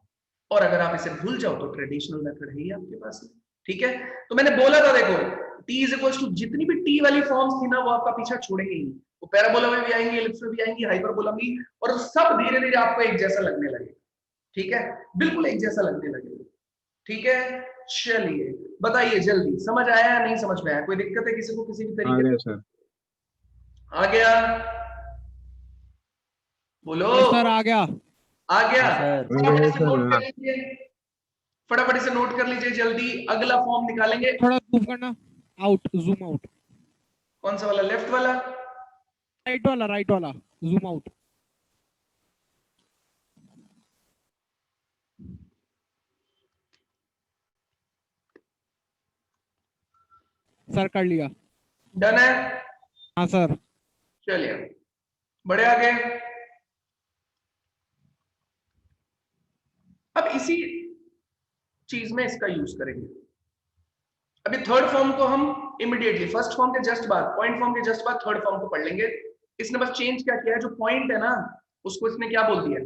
और अगर आप इसे भूल जाओ तो ट्रेडिशनल मेथड है ही आपके पास में, ठीक है। तो मैंने बोला था देखो t इज इक्वल्स टू, जितनी भी t वाली फॉर्म्स थी ना वो आपका पीछा छोड़ेंगे ही, वो पैराबोला में भी आएंगी, एलिप्स में भी आएंगी, हाइपरबोला में, और सब धीरे धीरे आपको एक जैसा लगने लगेगा, ठीक है, बिल्कुल एक जैसा लगने लगेगा, ठीक है। चलिए बताइए जल्दी, समझ आया या नहीं समझ में आया? कोई दिक्कत है किसी को किसी भी आ तरीके गया से? सर। आ गया? बोलो। Yes, sir, आ गया। आ गया? हाँ, सर। फटाफट से सर, नोट कर हाँ। लीजिए, फटाफट से नोट कर लीजिए जल्दी। अगला फॉर्म निकालेंगे। थोड़ा जूम करना, आउट, जूम आउट, कौन सा वाला? लेफ्ट वाला? राइट वाला, जूम आउट। सर कर लिया। डन है? हाँ सर। चलिए बढ़े आगे। अब इसी चीज में इसका यूज करेंगे। अभी थर्ड फॉर्म को हम इमीडिएटली फर्स्ट फॉर्म के जस्ट बाद, पॉइंट फॉर्म के जस्ट बाद थर्ड फॉर्म को पढ़ लेंगे। इसने बस चेंज क्या किया है, जो पॉइंट है ना उसको इसने क्या बोल दिया?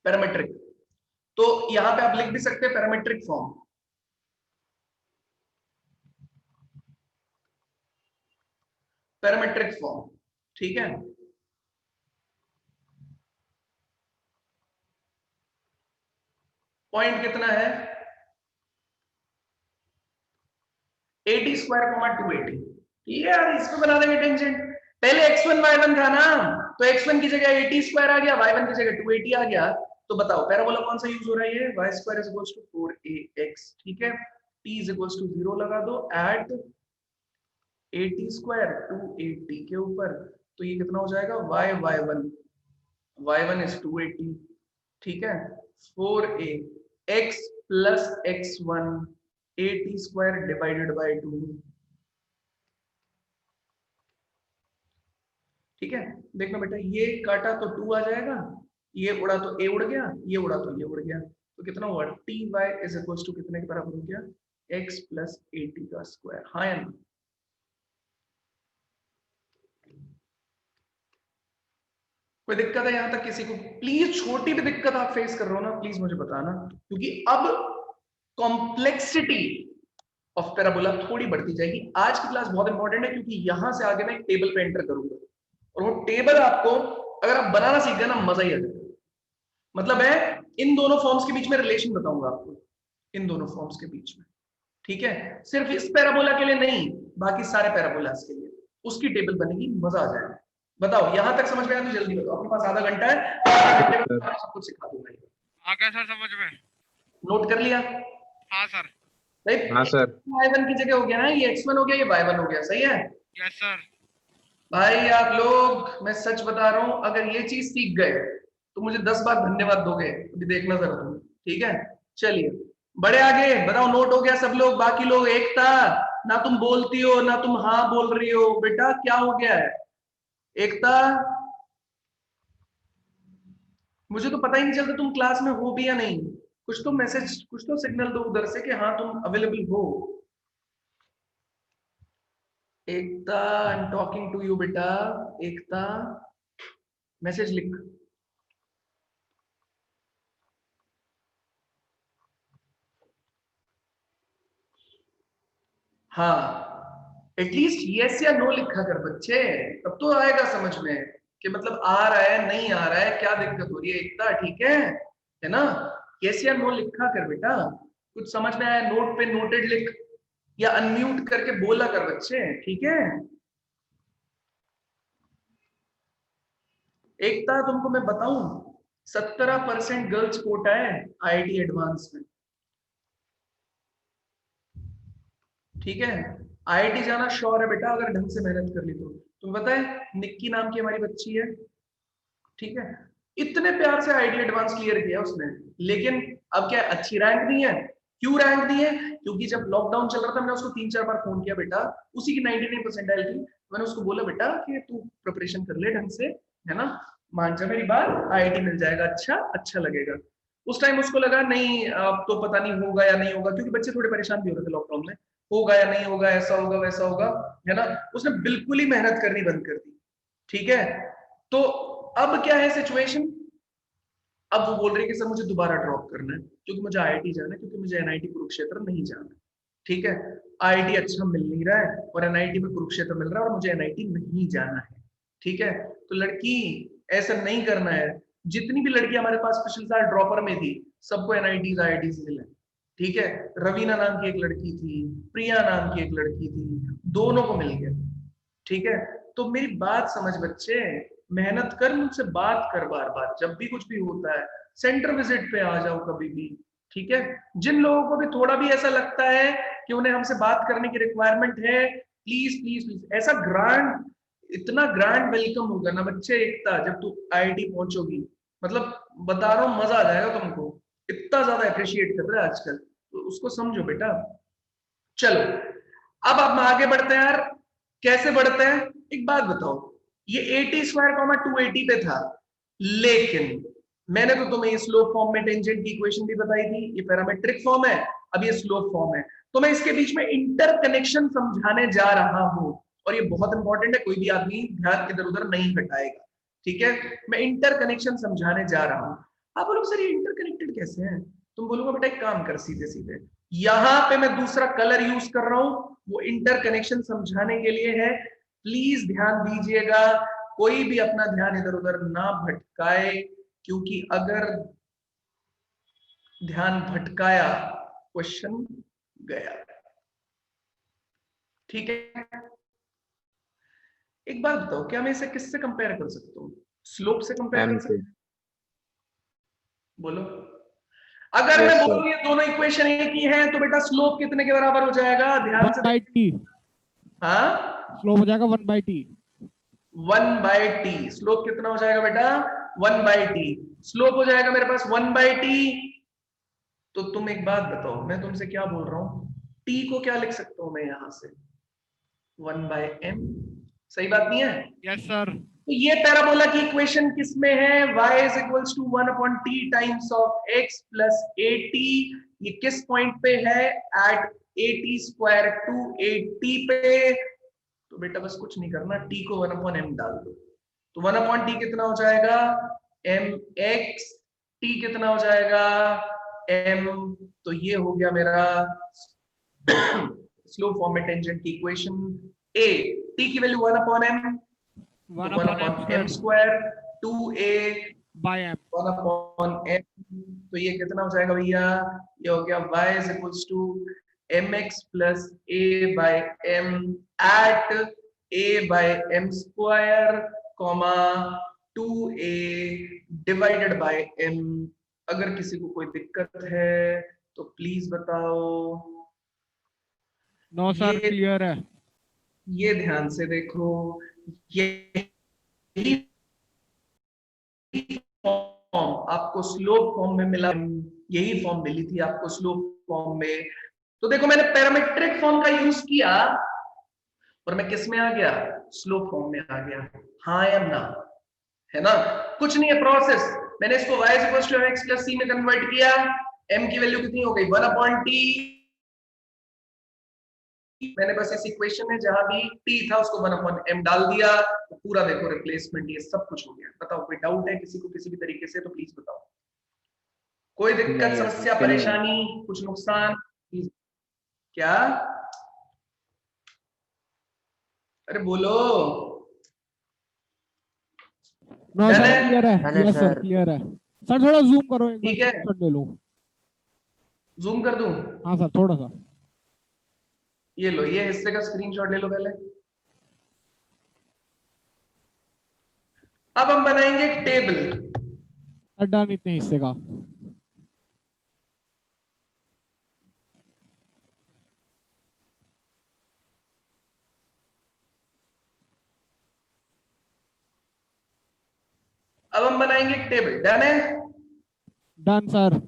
पैरामेट्रिक। तो यहां पे आप लिख भी सकते हैं पैरामेट्रिक फॉर्म। पैरामेट्रिक फॉर्म, ठीक है। पॉइंट कितना है? 80 स्क्वायर 280। ठीक है यार, इसको बना देंगे टेंजेंट। पहले x1 y1 था ना, तो x1 की जगह 80 स्क्वायर आ गया, y1 की जगह 280 आ गया। तो बताओ पैराबोला कौन सा यूज हो रहा है? ये y square is equals to 4ax, ठीक है। t इज इक्वल्स टू 0 लगा दो, एट 80 स्क्वायर 280 के ऊपर, तो ये कितना हो जाएगा? y1 इज 280, ठीक है। 4a x plus x1 80 square divided by 2, ठीक है। देखना बेटा, ये काटा तो 2 आ जाएगा, ये उड़ा तो a उड़ गया, ये उड़ा तो ये उड़ गया, तो कितना हुआ? ty इज इक्वल्स टू कितने के बराबर हो गया? x प्लस 80 का स्क्वायर। हाँ या ना? कोई दिक्कत है यहां तक किसी को? प्लीज छोटी भी दिक्कत आप फेस कर रहे हो ना, प्लीज मुझे बताना, क्योंकि अब कॉम्प्लेक्सिटी ऑफ पैराबोला थोड़ी बढ़ती जाएगी। आज की क्लास बहुत इंपॉर्टेंट है, क्योंकि यहां से आगे मैं एक टेबल पे एंटर करूंगा, और वो टेबल आपको अगर आप बनाना सीख गए ना, मजा ही आ जाएगा। मतलब है, इन दोनों फॉर्म्स के बीच में रिलेशन बताऊंगा आपको, इन दोनों फॉर्म्स के बीच में, ठीक है। सिर्फ इस पैराबोला के लिए नहीं, बाकी सारे पैराबोलास के लिए उसकी टेबल बनेगी, मजा आ जाएगा। बताओ यहां तक समझ में आया तो जल्दी बताओ, अपने पास आधा घंटा है, आधा घंटे में मैं सब कुछ सिखा दूंगा। आ गया सर समझ में। नोट कर लिया? हाँ सर। हाँ सर। y1 की जगह हो गया ना, ये x1 हो गया, ये y1 हो गया, सही है यस सर। भाई? आप लोग, मैं सच बता रहा हूं, अगर ये चीज सीख गए तो मुझे 10 बार धन्यवाद दोगे। अभी देखना जरा तुम, ठीक है। चलिए बड़े आगे, बताओ नोट हो गया सब लोग? बाकी लोग, एकता ना तुम बोलती हो ना तुम हाँ बोल रही हो, बेटा क्या हो गया है एकता? मुझे तो पता ही नहीं चलता तुम क्लास में हो भी या नहीं। कुछ तो मैसेज, कुछ तो सिग्नल दो उधर से कि हाँ तुम अवेलेबल हो। Ekta, I am talking to you बेटा। एकता, मैसेज लिख। हाँ, एटलीस्ट यस या नो लिखा कर बच्चे, तब तो आएगा समझ में कि मतलब आ रहा है नहीं आ रहा है, क्या दिक्कत हो रही है एकता, ठीक है ना। यस या नो लिखा कर बेटा, कुछ समझ में आया नोट पे नोटेड लिख, या अनम्यूट करके बोला कर बच्चे, ठीक है। एकता तुमको मैं बताऊं, 17% गर्ल्स कोटा है IIT एडवांस में, ठीक है। IIT जाना श्योर है बेटा, अगर ढंग से मेहनत कर ली तो। तुम्हें पता है निक्की नाम की हमारी बच्ची है, ठीक है, इतने प्यार से IIT एडवांस क्लियर किया उसने, लेकिन अब क्या अच्छी रैंक दी है? क्यों रैंक दी है? क्योंकि जब लॉकडाउन चल रहा था मैंने उसको 3-4 बार फोन किया बेटा, उसी की 99 परसेंटाइल थी, मैंने उसको बोला बेटा कि तू प्रिपरेशन कर ले ढंग से, है ना, मान जा मेरी बात, IIT मिल जाएगा, अच्छा लगेगा। उस टाइम उसको लगा नहीं अब तो पता नहीं होगा या नहीं होगा, क्योंकि बच्चे थोड़े परेशान भी हो रहे थे लॉकडाउन में, होगा या नहीं होगा, ऐसा होगा वैसा होगा, है ना। उसने बिल्कुल ही मेहनत करनी बंद कर दी, ठीक है। तो अब क्या है सिचुएशन? अब वो बोल रही है कि सर मुझे दोबारा ड्रॉप करना है, क्योंकि मुझे IIT जाना है, क्योंकि मुझे NIT कुरुक्षेत्र नहीं जाना, ठीक है। IIT अच्छा मिल नहीं रहा है और NIT में कुरुक्षेत्र मिल रहा है और मुझे NIT नहीं जाना है, ठीक है। तो लड़की ऐसा नहीं करना है, जितनी भी लड़की हमारे पास पिछले साल ड्रॉपर में थी सबको NITs IITs मिले, ठीक है, रवीना नाम की एक लड़की थी, प्रिया नाम की एक लड़की थी, दोनों को मिल गया। ठीक है, तो मेरी बात समझ बच्चे, मेहनत कर, मुझसे बात कर बार बार, जब भी कुछ भी होता है सेंटर विजिट पे आ जाओ कभी भी। ठीक है, जिन लोगों को भी थोड़ा भी ऐसा लगता है कि उन्हें हमसे बात करने की रिक्वायरमेंट है, प्लीज प्लीज प्लीज, ऐसा ग्रांड, इतना ग्रैंड वेलकम होगा ना बच्चे एकता, जब तू आईआईटी पहुंचोगी, मतलब बता रहा हूँ मजा आ जाएगा तुमको, इतना ज्यादा अप्रिशिएट कर रहे हैं आजकल, तो उसको समझो बेटा। चलो अब हम आगे बढ़ते हैं यार, कैसे बढ़ते हैं, एक बात बताओ, ये 80 स्क्वायर कॉमा 280 पे था, लेकिन मैंने तो तुम्हें स्लोप फॉर्म में टेंजेंट की इक्वेशन भी बताई थी, ये पैरामेट्रिक फॉर्म है, अब ये स्लोप फॉर्म है, तो मैं इसके बीच में इंटरकनेक्शन समझाने जा रहा हूं, और ये बहुत इंपॉर्टेंट है, कोई भी आदमी ध्यान इधर उधर नहीं हटाएगा। ठीक है, मैं इंटरकनेक्शन समझाने जा रहा हूं। आप बोलोगे सर ये इंटरकनेक्टेड कैसे है, तुम बोलोगे बेटा एक काम कर, सीधे सीधे यहां पे मैं दूसरा कलर यूज कर रहा हूं, वो इंटरकनेक्शन समझाने के लिए है, प्लीज ध्यान दीजिएगा, कोई भी अपना ध्यान इधर उधर ना भटकाए, क्योंकि अगर ध्यान भटकाया क्वेश्चन गया। ठीक है, एक बात बताओ, क्या मैं इसे किससे कंपेयर कर सकता हूँ, स्लोप से कंपेयर एम कर से। सकता हूँ? बोलो, अगर मैं यस सर। बोलूं ये दोनों इक्वेशन एक ही हैं, तो बेटा स्लोप कितने के बराबर हो जाएगा, ध्यान वन से बाई टी, हाँ, स्लो हो जाएगा 1/t। 1/t, स्लोप कितना हो जाएगा बेटा, 1/t, स्लोप हो जाएगा मेरे पास 1/t। तो तुम एक बात बताओ, मैं तुमसे क्या बोल रहा हूं, t को क्या लिख सकता हूं मैं यहां से, 1/m, सही बात नहीं है? Yes sir. तो ये पैराबोला की इक्वेशन किसमें है, y is equals to 1/t times of x plus at, ये किस पॉइंट पे है, एट at स्क्वायर टू 80 पे। तो बेटा बस कुछ नहीं करना, t को 1/m डाल दो, तो 1/t कितना हो जाएगा, mx, t कितना हो जाएगा, m, तो ये हो गया मेरा स्लो फॉर्म में टेंजेंट की इक्वेशन। a, t की वैल्यू 1/m, तो 1/m square, 2a bye M. 1/m, तो ये कितना हो जाएगा भैया, ये हो गया y is equals to mx plus a बाय m एट a बाय m square comma 2a divided by m। अगर किसी को कोई दिक्कत है तो प्लीज बताओ। नो सर, ये क्लियर है। ये ध्यान से देखो, ये फॉर्म आपको स्लोप फॉर्म में मिला, यही फॉर्म मिली थी आपको स्लोप फॉर्म में। तो देखो मैंने पैरामेट्रिक फॉर्म का यूज किया और मैं किस में आ गया, स्लोप फॉर्म में आ गया, हाँ या ना, है ना, कुछ नहीं है प्रोसेस। मैंने इसको y = mx + c में कन्वर्ट किया, m की वैल्यू कितनी हो गई 1/t, मैंने बस इस इक्वेशन में जहां भी t था उसको 1/m डाल दिया, तो पूरा देखो रिप्लेसमेंट, ये सब कुछ हो गया। बताओ कोई डाउट है किसी को किसी भी तरीके से, तो प्लीज बताओ, कोई दिक्कत नहीं है, समस्या क्लियर है। परेशानी कुछ नुकसान, क्या, अरे बोलो, नो डन सर, है, क्लियर है। है यस सर, सर। क्लियर है। सर थोड़ा जूम करो, एक बार ठीक है, स्क्रीनशॉट ले लो। जूम कर दूं, हाँ सर, थोड़ा सा। ये लो, ये हिस्से का स्क्रीनशॉट ले लो पहले। अब हम बनाएंगे एक टेबल, सर डन इतने हिस्से का। अब हम बनाएंगे एक टेबल, डन है, डन सर।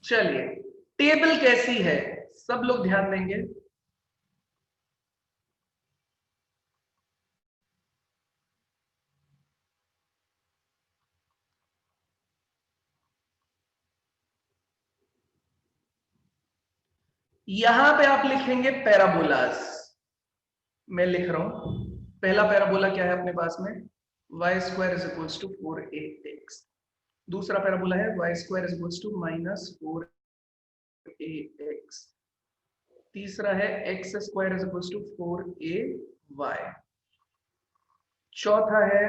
चलिए टेबल कैसी है, सब लोग ध्यान देंगे। यहां पे आप लिखेंगे पैराबोलास, मैं लिख रहा हूं, पहला पैराबोला क्या है अपने पास में, y² = 4ax, दूसरा पैराबोला है y² = -4ax, तीसरा है x² = 4ay, चौथा है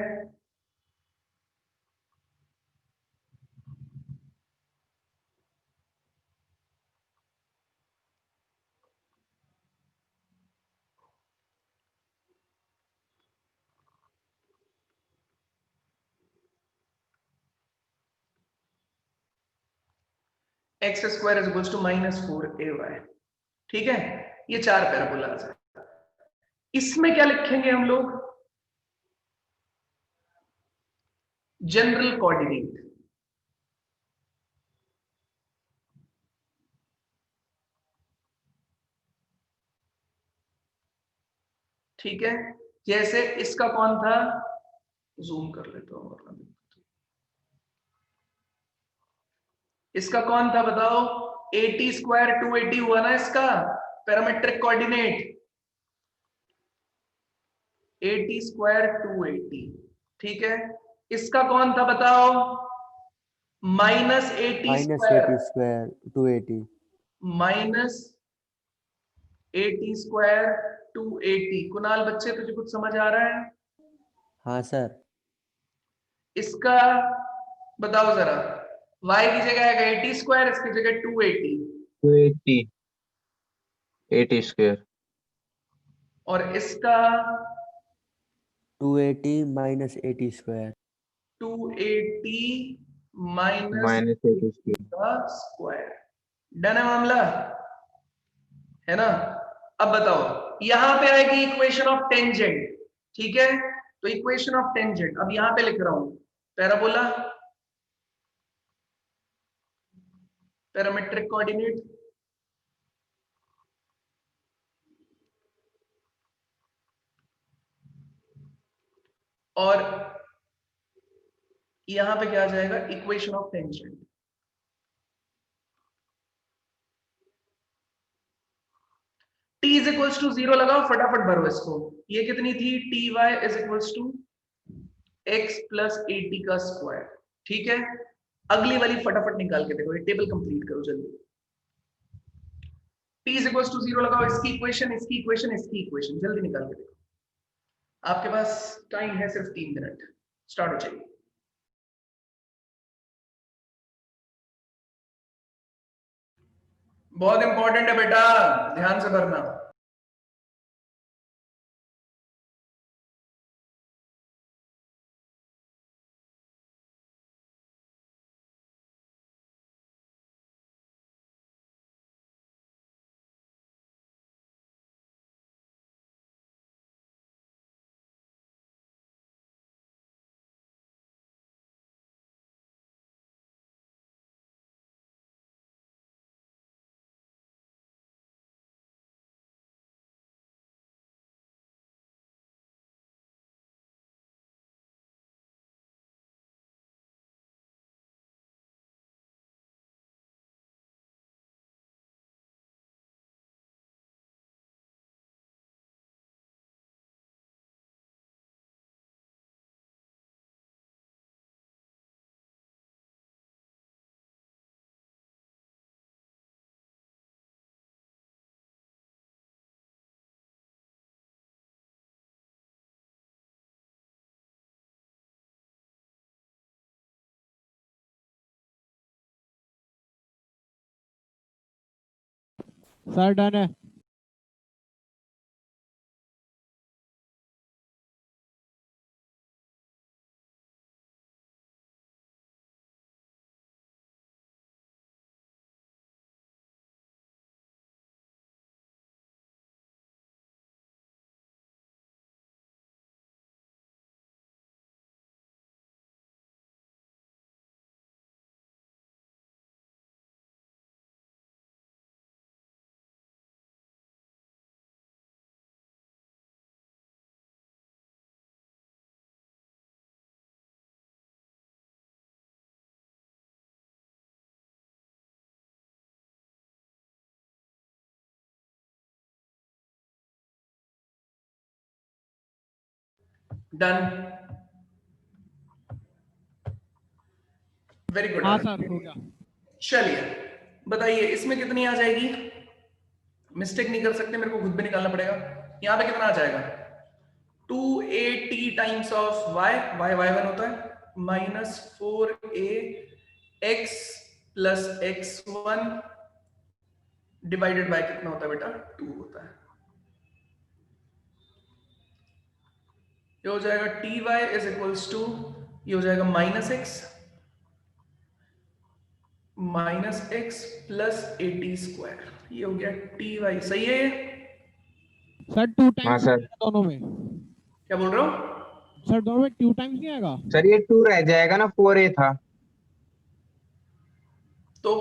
2 x square is equals to -4ay। ठीक है, ये 4 पैराबोलाज है। इसमें क्या लिखेंगे हम लोग? General coordinate. ठीक है, जैसे इसका कौन था, जूम कर लेता हूं वरना इसका कौन था बताओ? 80 स्क्वायर 280 हुआ ना इसका पैरामेट्रिक कोऑर्डिनेट। 80 स्क्वायर 280। ठीक है, इसका कौन था बताओ? -80 स्क्वायर -80 स्क्वायर 280। -80 स्क्वायर 280। कुणाल बच्चे तुझे कुछ समझ आ रहा है? हाँ सर। इसका बताओ जरा। y की जगह आएगा 80 स्क्वायर, इसकी जगह 280। 280 80 स्क्वायर और इसका 280 -80 स्क्वायर। 280 minus -80 square. का स्क्वायर। डन है मामला, है ना? अब बताओ, यहां पे आएगी इक्वेशन ऑफ टेंजेंट। ठीक है, तो इक्वेशन ऑफ टेंजेंट अब यहां पे लिख रहा हूं, पैराबोला, पैरामेट्रिक कोऑर्डिनेट। और यहां पे क्या आ जाएगा? Equation of tangent. t is equals to 0 लगाओ, फटाफट भरो इसको। ये कितनी थी? T y is equals to x plus 80 का स्क्वायर। ठीक है, अगली वाली फटाफट निकाल के देखो, ये टेबल कंप्लीट करो जल्दी। t इज इक्वल्स टू 0 लगाओ, इसकी इक्वेशन, इसकी इक्वेशन, इसकी इक्वेशन, जल्दी निकाल के देखो। आपके पास टाइम है सिर्फ 3 मिनट, स्टार्ट हो जाइए। बहुत इंपॉर्टेंट है बेटा, ध्यान से भरना। सर डन है। Done, very good. हाँ सर, हो गया। चलिए बताइए, इसमें कितनी आ जाएगी? मिस्टेक नहीं कर सकते, मेरे को खुद भी निकालना पड़ेगा। यहां पे कितना आ जाएगा? 280 टाइम्स ऑफ y, y1 होता है, -4a x plus x1 divided bye कितना होता है बेटा? 2 होता है। ये हो जाएगा t y is equals to, ये हो जाएगा -x minus x plus a t square, ये हो गया टी वाई, सही है ये? सर 2 हाँ टाइम्स सर। दोनों में, क्या बोल रहा हूँ? सर दोनों में 2 टाइम्स नहीं आएगा? सर ये 2 रह जाएगा ना, 4a था। तो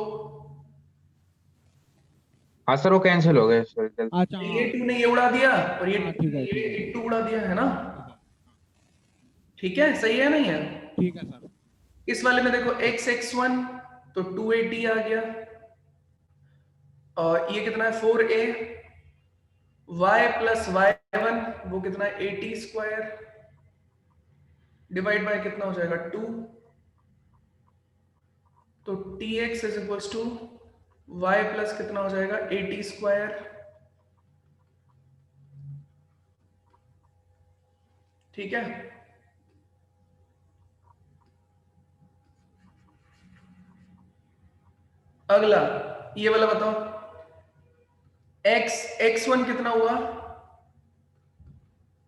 हाँ सर वो कैंसिल हो गए सर गलती। अच्छा ये हाँ। टू ने ये उड़ा दिया और ये हाँ ठीक है ठीक है ये टू उड़ा दिया है ना? ठीक है ठीक है, सही है नहीं है? ठीक है सर। इस वाले में देखो x x1 तो 280 आ गया, और ये कितना है 4a, y प्लस y1 वो कितना है 80 स्क्वायर, डिवाइड बाय कितना हो जाएगा 2, तो tx is equals to y plus कितना हो जाएगा 80 स्क्वायर, ठीक है? अगला ये वाला बताओ, x1 कितना हुआ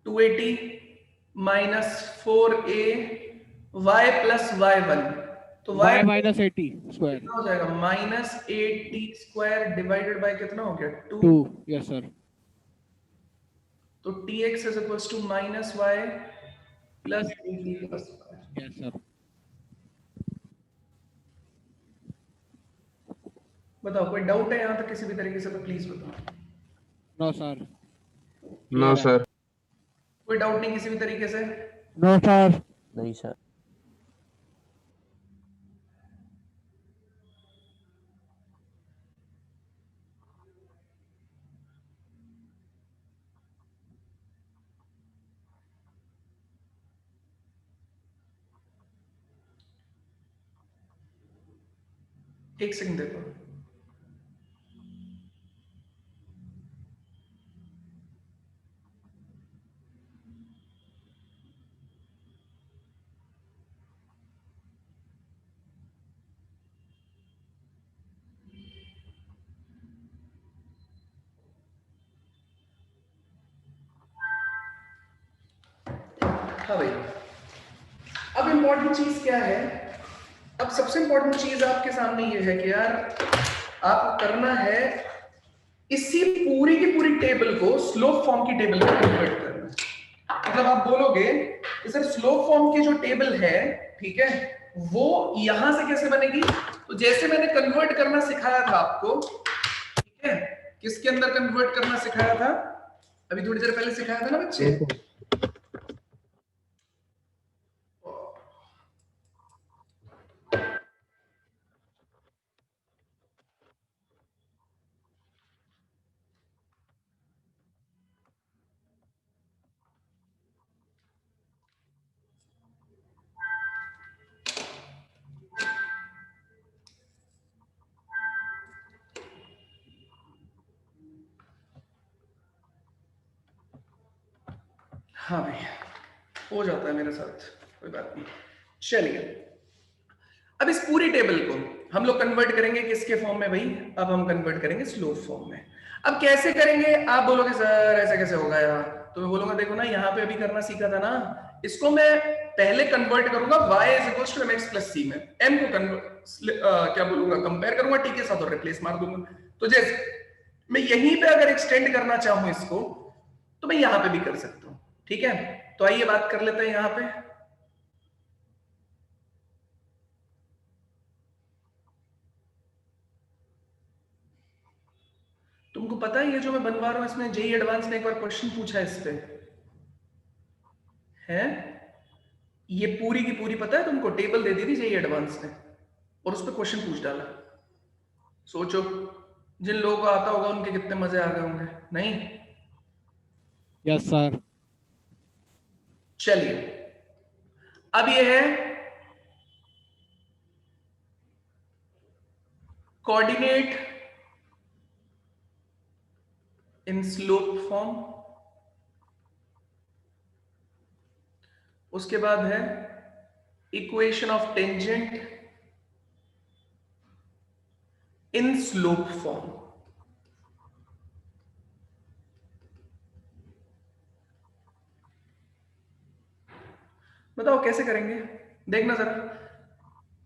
280 minus 4a y plus y1, तो y y माइनस 80 स्क्वायर कितना हो जाएगा माइनस 80 स्क्वायर डिवाइडेड बाय कितना हो गया 2, 2। Yes sir. तो tx is equals to minus y plus 80 plus y। Yes sir. बताओ कोई डाउट है यहाँ तक किसी भी तरीके से, तो प्लीज बताओ। No sir. No sir. कोई डाउट नहीं किसी भी तरीके से? No sir. नहीं सर। एक सेकंड देखो, हाँ भाई। अब इम्पोर्टेंट चीज क्या है, अब सबसे इम्पोर्टेंट चीज आपके सामने ये है कि यार आपको करना है इसी पूरी की पूरी टेबल को स्लोप फॉर्म की टेबल में कन्वर्ट करना। मतलब आप बोलोगे कि सर स्लोप फॉर्म की जो टेबल है, ठीक है, वो यहां से कैसे बनेगी? तो जैसे मैंने कन्वर्ट करना सिखाया था आपको, ठीक है, किसके अंदर कन्वर्ट करना सिखाया था? अभी थोड़ी देर पहले सिखाया था ना बच्चे। हाँ भाई, हो जाता है मेरे साथ, कोई बात नहीं। चलिए, अब इस पूरी टेबल को हम लोग कन्वर्ट करेंगे किसके फॉर्म में भाई? अब हम कन्वर्ट करेंगे स्लोप फॉर्म में। अब कैसे करेंगे? आप बोलोगे सर ऐसा कैसे होगा यार? तो मैं बोलूंगा देखो ना, यहाँ पे अभी करना सीखा था ना, इसको मैं पहले कन्वर्ट करूंगा y is equals to mx plus c में, m को क्या बोलूंगा, कंपेयर करूंगा t के साथ और रिप्लेस मार दूंगा। तो जैसे मैं यहीं पे अगर एक्सटेंड करना चाहूं इसको, तो मैं यहां पे भी कर सकता हूं, ठीक है? तो आइए बात कर लेते हैं यहां पे। तुमको पता है ये जो मैं बनवा रहा हूं इसमें जेई एडवांस ने एक बार क्वेश्चन पूछा है इस पे, है? ये पूरी की पूरी पता है तुमको, टेबल दे दी थी जेई एडवांस ने और उस पर क्वेश्चन पूछ डाला। सोचो जिन लोगों को आता होगा उनके कितने मजे आ गए होंगे, नहीं? Yes sir. चलिए, अब ये है कोऑर्डिनेट इन स्लोप फॉर्म, उसके बाद है equation of tangent in slope form. बताओ कैसे करेंगे, देखना जरा।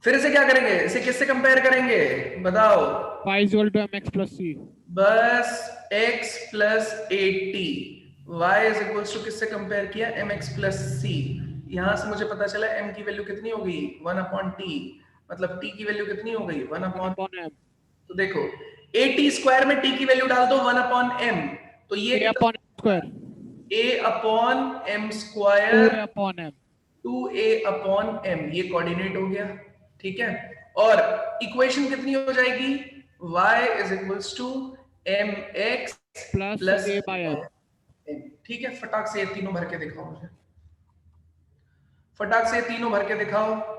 फिर इसे क्या करेंगे, इसे किससे कंपेयर करेंगे बताओ? y is equal to mx plus c. बस x plus 80, y is equals to किससे कंपेयर किया, mx प्लस c। यहां से मुझे पता चला m की वैल्यू कितनी हो गई 1 अपॉन t, मतलब t की वैल्यू कितनी हो गई 1 1 अपॉन। upon m. तो देखो 80 स्क्वायर में t की वैल्यू डाल दो 1 अपॉन m, तो ये a upon m square. a upon m 2a square upon m. 2a upon m, ये कोऑर्डिनेट हो गया, ठीक है। और इक्वेशन कितनी हो जाएगी, y is equals to mx Plus plus a by m. m, ठीक है। फटाक से ये तीनों भर के दिखाओ मुझे, फटाक से ये तीनों भर के दिखाओ।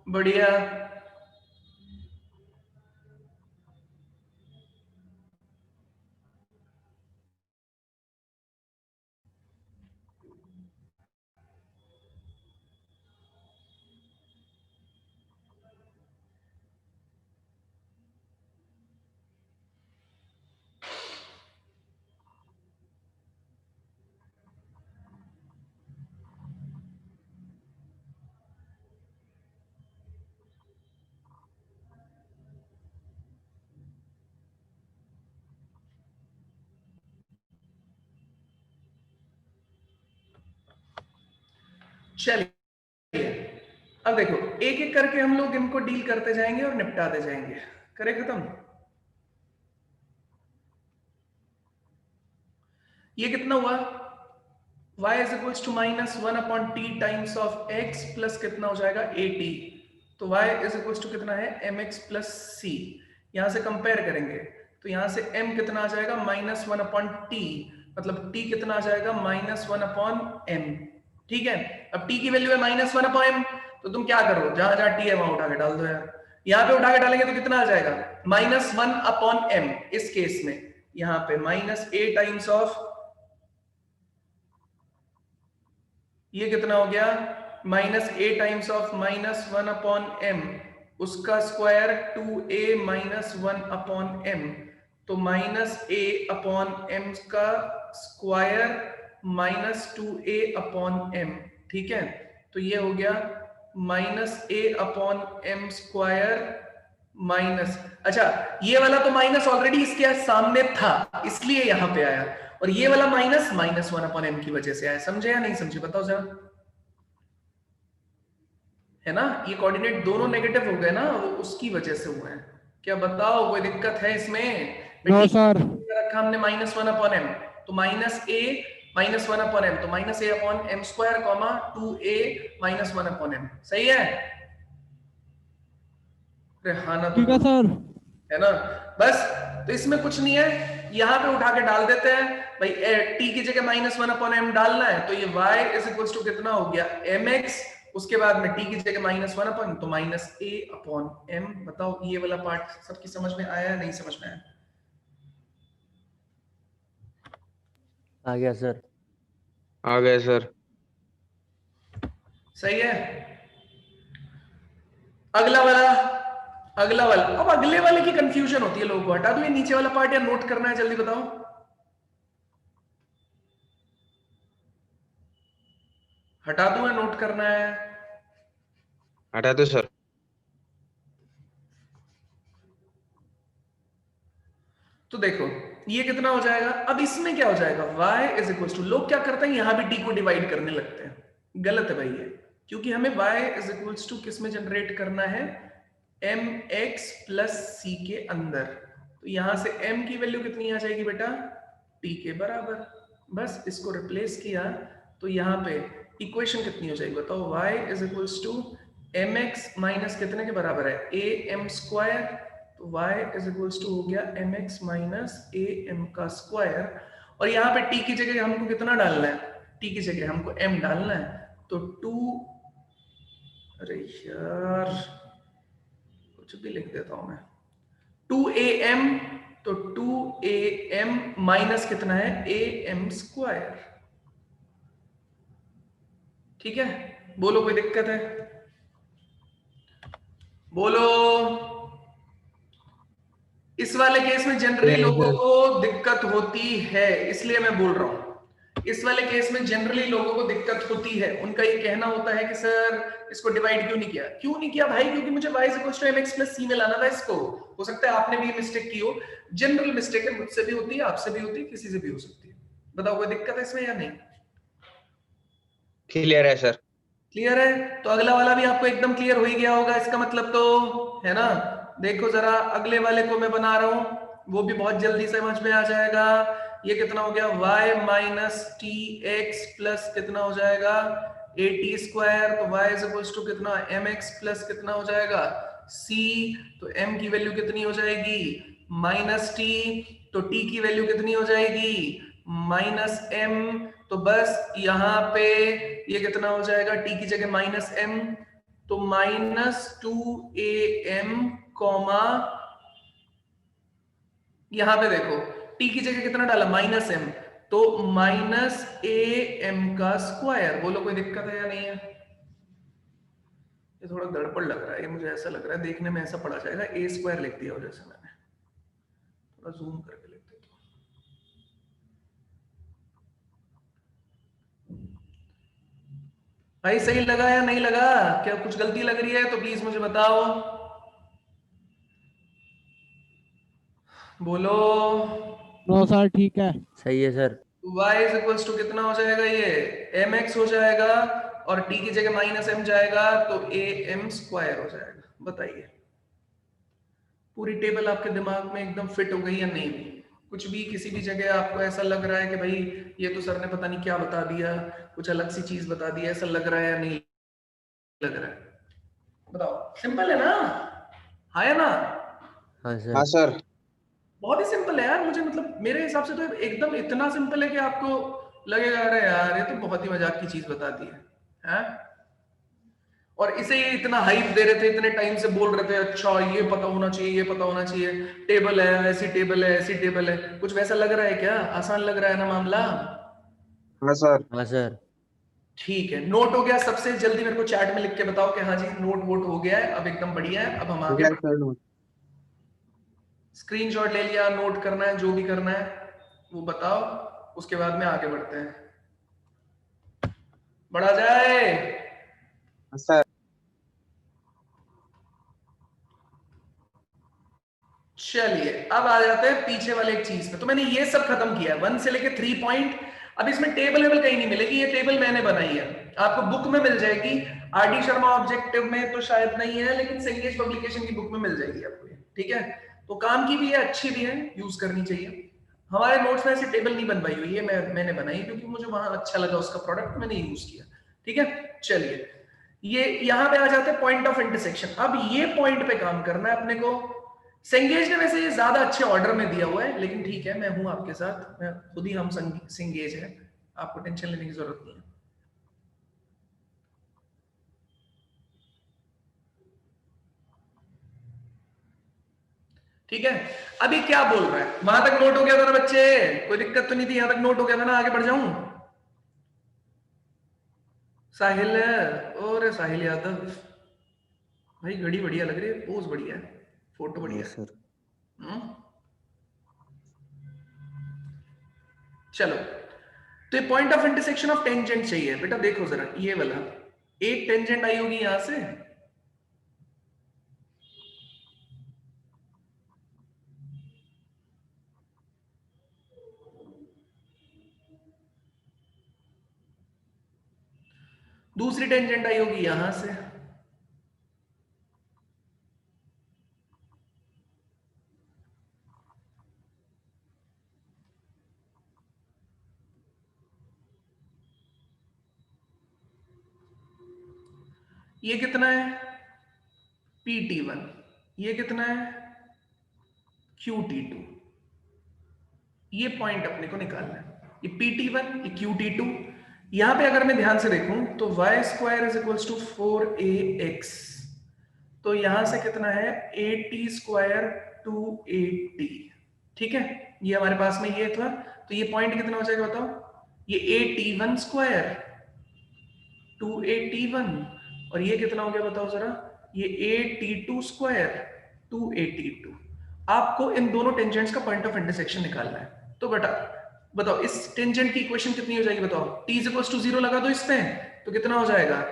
बढ़िया, चलिए अब देखो एक एक करके हम लोग इनको डील करते जाएंगे और निपटाते जाएंगे। करें खत्म? ये कितना हुआ, y is equals to minus 1 upon t times of x plus कितना हो जाएगा 80, तो y इज इक्वल्स टू कितना है mx प्लस c। यहां से कंपेयर करेंगे तो यहां से m कितना आ जाएगा माइनस 1 अपॉन टी, मतलब t कितना आ जाएगा माइनस 1 अपॉन m, ठीक है। अब t की वैल्यू है माइनस 1 अपॉन m, तो तुम क्या करो जहां जहां t है वहां उठा के डाल दो यार। यहां पे उठा के डालेंगे तो कितना आ जाएगा माइनस 1 अपॉन m, इस केस में यहां पे माइनस a टाइम्स ऑफ, ये कितना हो गया minus a times of minus 1 upon m, उसका square 2a minus 1 upon m, तो माइनस a अपॉन m का square minus 2a upon m, ठीक है। तो ये हो गया minus a upon m square minus, अच्छा ये वाला तो माइनस ऑलरेडी इसके सामने था इसलिए यहां पे आया, और ये वाला माइनस माइनस 1 अपॉन m की वजह से आया। समझे या नहीं समझे बताओ जरा, है ना। ये कोऑर्डिनेट दोनों नेगेटिव हो गए ना, वो उसकी वजह से हुए हैं। क्या बताओ कोई दिक्कत है इसमें? No sir. रखा हमने माइनस 1 अपॉन m, तो minus a minus 1 upon m, तो minus a upon m square comma 2a minus 1 upon m, सही है? अरे हाँ ना, ठीक है सर। है ना। बस तो इसमें कुछ नहीं है, यहां पे उठा के डाल देते हैं भाई, t की जगह माइनस 1 अपॉन m डालना है, तो ये y इज इक्वल्स टू कितना हो गया mx, उसके बाद में t की जगह माइनस 1 अपॉन, तो माइनस a अपॉन m। बताओ ये वाला पार्ट सबकी समझ में आया नहीं समझ में आया? आ गया सर। आ गए सर। सही है। अगला वाला, अगला वाला, अब अगले वाले की कंफ्यूजन होती है लोगों को, हटा दो ये नीचे वाला पार्ट या नोट करना है जल्दी बताओ, हटा दूं या नोट करना है? हटा दो सर। तो देखो ये कितना हो जाएगा, अब इसमें क्या हो जाएगा y इज इक्वल टू, लोग क्या करते हैं यहां भी t को डिवाइड करने लगते हैं, गलत है भाई ये, क्योंकि हमें y इज इक्वल टू किस में जनरेट करना है mx प्लस c के अंदर, तो यहां से m की वैल्यू कितनी आ जाएगी बेटा t के बराबर, बस इसको रिप्लेस किया तो यहाँ पे इक्वेशन कितनी हो जाएगी बताओ, y is equals to m x minus कितने के बराबर है, ए एम स्क्वायर। तो y इज इक्वल्स टू हो गया m x minus a m का स्क्वायर, और यहाँ पे t की जगह हमको कितना डालना है, t की जगह हमको m डालना है, तो 2, अरे यार कुछ भी लिख देता हूं मैं, 2am, तो 2am माइनस कितना है, am स्क्वायर। ठीक है, बोलो कोई दिक्कत है, बोलो। इस वाले केस में जनरली लोगों को दिक्कत होती है, इसलिए मैं बोल रहा हूं, इस वाले केस में जनरली लोगों को दिक्कत होती है। उनका ये कहना होता है कि सर इसको डिवाइड क्यों नहीं किया, क्यों नहीं किया भाई, क्योंकि मुझे y = mx + c में लाना था इसको। हो सकता है आपने भी ये मिस्टेक की हो, जनरल मिस्टेक है, मुझसे भी होती है, आपसे भी होती है, किसी से भी हो सकती है। बताओ कोई दिक्कत है इसमें या नहीं? क्लियर है सर। क्लियर है, तो अगला वाला भी आपको एकदम क्लियर हो ही गया होगा इसका मतलब तो, है ना। देखो जरा अगले वाले को मैं बना रहा हूं, वो भी बहुत जल्दी समझ में आ जाएगा। ये कितना हो गया, y minus T x plus कितना हो जाएगा, ए टी स्क्वायर। तो y इज इक्वल्स टू कितना, एम एक्स प्लस कितना हो जाएगा, c। तो m की वैल्यू कितनी हो जाएगी, माइनस टी। तो t की वैल्यू कितनी हो जाएगी, माइनस m। तो बस यहाँ पे ये कितना हो जाएगा, t की जगह माइनस m, तो -2am कॉमा, यहां पे देखो t की जगह कितना डाला, -m, तो -am का स्क्वायर। बोलो कोई दिक्कत है या नहीं है? ये थोड़ा गड़बड़ लग रहा है, ये मुझे ऐसा लग रहा है देखने में ऐसा पढ़ा जाएगा, a स्क्वायर लिख दिया हो जैसे मैंने, थोड़ा जूम करके लिख देता हूं। भाई सही लगा या नहीं लगा, क्या कुछ गलती लग रही है तो प्लीज मुझे बताओ, बोलो। नो सर ठीक है। सही है sir. y is equals to कितना हो जाएगा, ये mx हो जाएगा, और t की जगह -m जाएगा, तो am स्क्वायर हो जाएगा। बताइए पूरी टेबल आपके दिमाग में एकदम फिट हो गई या नहीं? कुछ भी किसी भी जगह आपको ऐसा लग रहा है कि भाई ये तो सर ने पता नहीं क्या बता दिया, कुछ अलग सी चीज बता दी, ऐसा लग रहा है या नहीं लग रहा है? बताओ, सिंपल है ना, हाँ या ना? हाँ हाँ सर। सर। बहुत ही सिंपल है यार, मुझे मतलब मेरे हिसाब से तो एकदम इतना सिंपल है कि आपको लगेगा अरे यार ये तो बहुत ही मजाक की चीज बता दी है, हैं? और इसे ये इतना हाइप दे रहे थे, इतने टाइम से बोल रहे थे, अच्छा ये पता होना चाहिए, ये पता होना चाहिए, टेबल है, ऐसी टेबल है, ऐसी टेबल है। कुछ वैसा लग रहा है क्या, आसान लग रहा है ना मामला? हाँ सर। हाँ सर। ठीक है, नोट हो गया? सबसे जल्दी मेरे को चैट में लिख के बताओ कि हाँ जी नोट वोट हो गया है, अब एकदम बढ़िया है, अब हम हो आगे गया बढ़, सर नोट। स्क्रीनशॉट ले लिया, नोट करना है, जो भी करना है वो बताओ, उसके बाद में आगे बढ़ते हैं, बढ़ा जाए। हाँ सर। चलिए अब आ जाते हैं पीछे वाले एक चीज पे। तो मैंने ये सब खत्म किया 1 से लेके 3 पॉइंट। अब इसमें टेबल वेबल कहीं नहीं मिलेगी, ये टेबल मैंने बनाई है, आपको बुक में मिल जाएगी। आरडी शर्मा ऑब्जेक्टिव में तो शायद नहीं है, लेकिन संगेज पब्लिकेशन की बुक में मिल जाएगी आपको ये, ठीक है। तो काम की भी है, अच्छी भी है, यूज करनी चाहिए। हमारे नोट्स में ऐसी टेबल नहीं बनवाई हुई है, मैंने बनाई क्योंकि मुझे वहां अच्छा लगा उसका प्रोडक्ट, मैंने यूज किया, ठीक है। चलिए ये यहां पे आ जाते हैं पॉइंट ऑफ इंटरसेक्शन। अब ये पॉइंट पे काम करना है अपने को। सेंगेज ने वैसे ये ज्यादा अच्छे ऑर्डर में दिया हुआ है, लेकिन ठीक है मैं हूं आपके साथ, मैं खुद ही हम सेंगेज है, आपको टेंशन लेने की जरूरत नहीं है। ठीक है, अभी क्या बोल रहा है, वहां तक नोट हो गया था ना बच्चे, कोई दिक्कत तो नहीं थी, यहां तक नोट हो गया था ना, आगे बढ़ जाऊं? साहिल, और साहिल यादव भाई, घड़ी बढ़िया लग रही है, पोज बढ़िया है, फोटो बढ़िया है। सर। हम्म? चलो, तो ये point of intersection of tangent चाहिए बेटा। देखो जरा ये वाला, एक टेंजेंट आई होगी यहां से, दूसरी टेंजेंट आई होगी यहां से, ये कितना है PT1, ये कितना है QT2। ये पॉइंट अपने को निकालना है, ये PT1 ये QT2। यहां पे अगर मैं ध्यान से देखूं तो y² is equals to 4ax, तो यहां से कितना है 80² 280, ठीक है। ये हमारे पास में ये था, तो ये पॉइंट कितना हो जाएगा बताओ, ये 81² 281, और ये कितना हो गया बताओ जरा, ये 82² 282। आपको इन दोनों टेंजेंट्स का पॉइंट ऑफ इंटरसेक्शन निकालना है। तो बेटा बताओ इस टेंजेंट की इक्वेशन कितनी हो जाएगी बताओ, t इज इक्वल्स टू 0 लगा दो इस पे, तो कितना हो जाएगा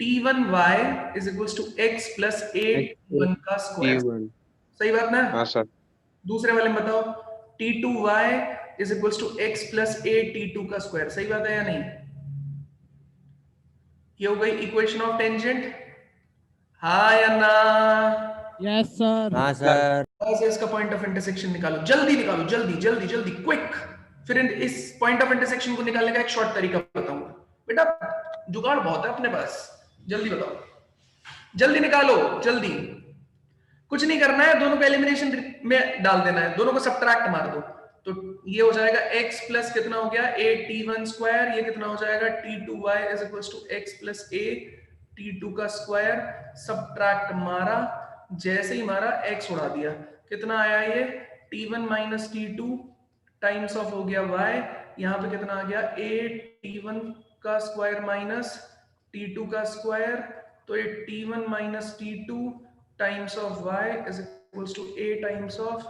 T1y is equals to x plus a1 का स्क्वायर। T1। सही बात ना। हाँ सर। दूसरे वाले में बताओ T2y is equals to x plus a T2 का स्क्वायर। सही बात है या नहीं। ये हो गई इक्वेशन ऑफ टेंजेंट, हाँ या ना। Yes, sir. हाँ सर। बस इसका पॉइंट ऑफ इंटरसेक्शन निकालो, जल्दी निकालो, जल्दी जल्दी जल्दी क्विक। फिर इस पॉइंट ऑफ इंटरसेक्शन को निकालने का एक शॉर्ट तरीका बताऊंगा। बेटा जुगाड़ बहुत है अपने पास, जल्दी बताओ, जल्दी निकालो जल्दी। कुछ नहीं करना है, दोनों को एलिमिनेशन में डाल देना है, दोनों को सब्ट्रैक्ट मार दो। तो ये हो जाएगा x प्लस कितना हो गया a_t1², ये कितना हो जाएगा t2y is equals to x plus a t2 का स्क्वायर। सब्ट्रैक्ट मारा, जैसे ही मारा x उड़ा दिया, कितना आया ये t1 minus t2 times of हो गया y, यहाँ पे कितना आ गया a_t1 का स्क्वायर माइनस t2 का स्क्वायर, तो ये t1 minus t2 times of y is equals to a times of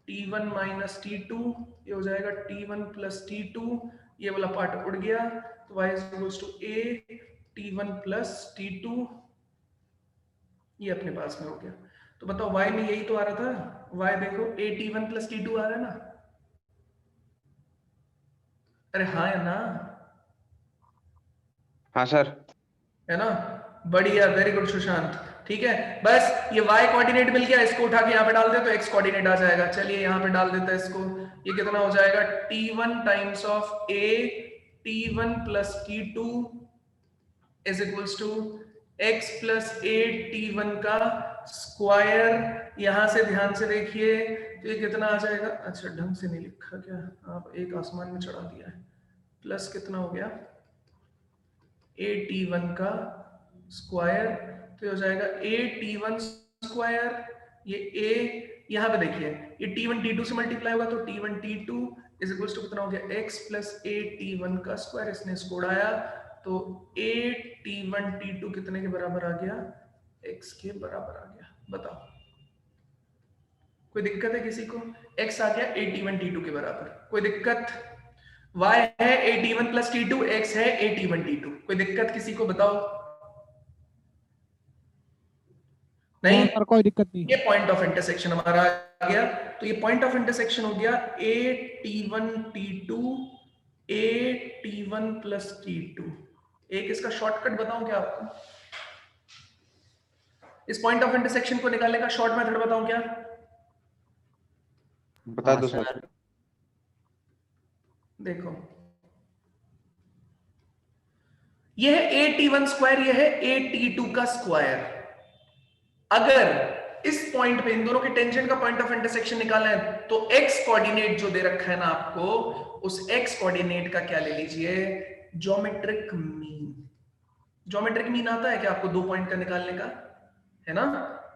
t1 minus t2, ये हो जाएगा t1 प्लस t2, ये वाला पार्ट उड़ गया, तो y is equals to a t1 plus t2, ये अपने पास में हो गया। तो बताओ y में यही तो आ रहा था, y देखो a t1 प्लस t2 आ रहा है ना, अरे हाँ या ना। हाँ सर। है ना, बढ़िया, वेरी गुड सुशांत। ठीक है, बस ये y कोऑर्डिनेट मिल गया, इसको उठा के यहाँ पे डाल दे तो x कोऑर्डिनेट आ जाएगा। चलिए यहाँ पे डाल देता है इसको, ये कितना हो जाएगा t1 times of a t1 plus t2 is equals to x plus a t1 का स्क्वायर। यहां से ध्यान से देखिए तो ये कितना आ जाएगा, अच्छा ढंग से नहीं लिखा क्या, आप एक आसमान में चढ़ा दिया है। प्लस कितना हो गया a t1 का स्क्वायर, तो ये हो जाएगा a t1 स्क्वायर, ये a यहाँ पे देखिए ये t1 t2 से मल्टीप्लाई होगा तो t1 t2 is equals to कितना हो गया x प्लस a t1 का स्क्वायर, इसने इसको उड़ाया तो a t1 t2 कितने के बराबर आ गया, x के बराबर आ गया। बताओ कोई दिक्कत है किसी को, x आ गया a t1 t2 के बराबर, कोई दिक्कत। y है a t1 plus t2, x है a t1 t2, कोई दिक्कत किसी को बताओ। नहीं सर कोई दिक्कत नहीं। ये पॉइंट ऑफ इंटरसेक्शन हमारा आ गया, तो ये पॉइंट ऑफ इंटरसेक्शन हो गया a t1 t2 a t1 plus t2। एक इसका शॉर्टकट बताऊं क्या आपको, इस पॉइंट ऑफ इंटरसेक्शन को निकालने का शॉर्ट मेथड बताऊं क्या, बता हाँ दो सर। सर। देखो ये है a t1 स्क्वायर, ये है a t2 का स्क्वायर। अगर इस पॉइंट पे इन दोनों के टेंजेंट का पॉइंट ऑफ इंटरसेक्शन निकालना है तो x कोऑर्डिनेट जो दे रखा है ना आपको, उस x कोऑर्डिनेट का क्या ले लीजिए, ज्योमेट्रिक मीन। ज्योमेट्रिक मीन आता है क्या आपको दो पॉइंट का निकालने का, है ना।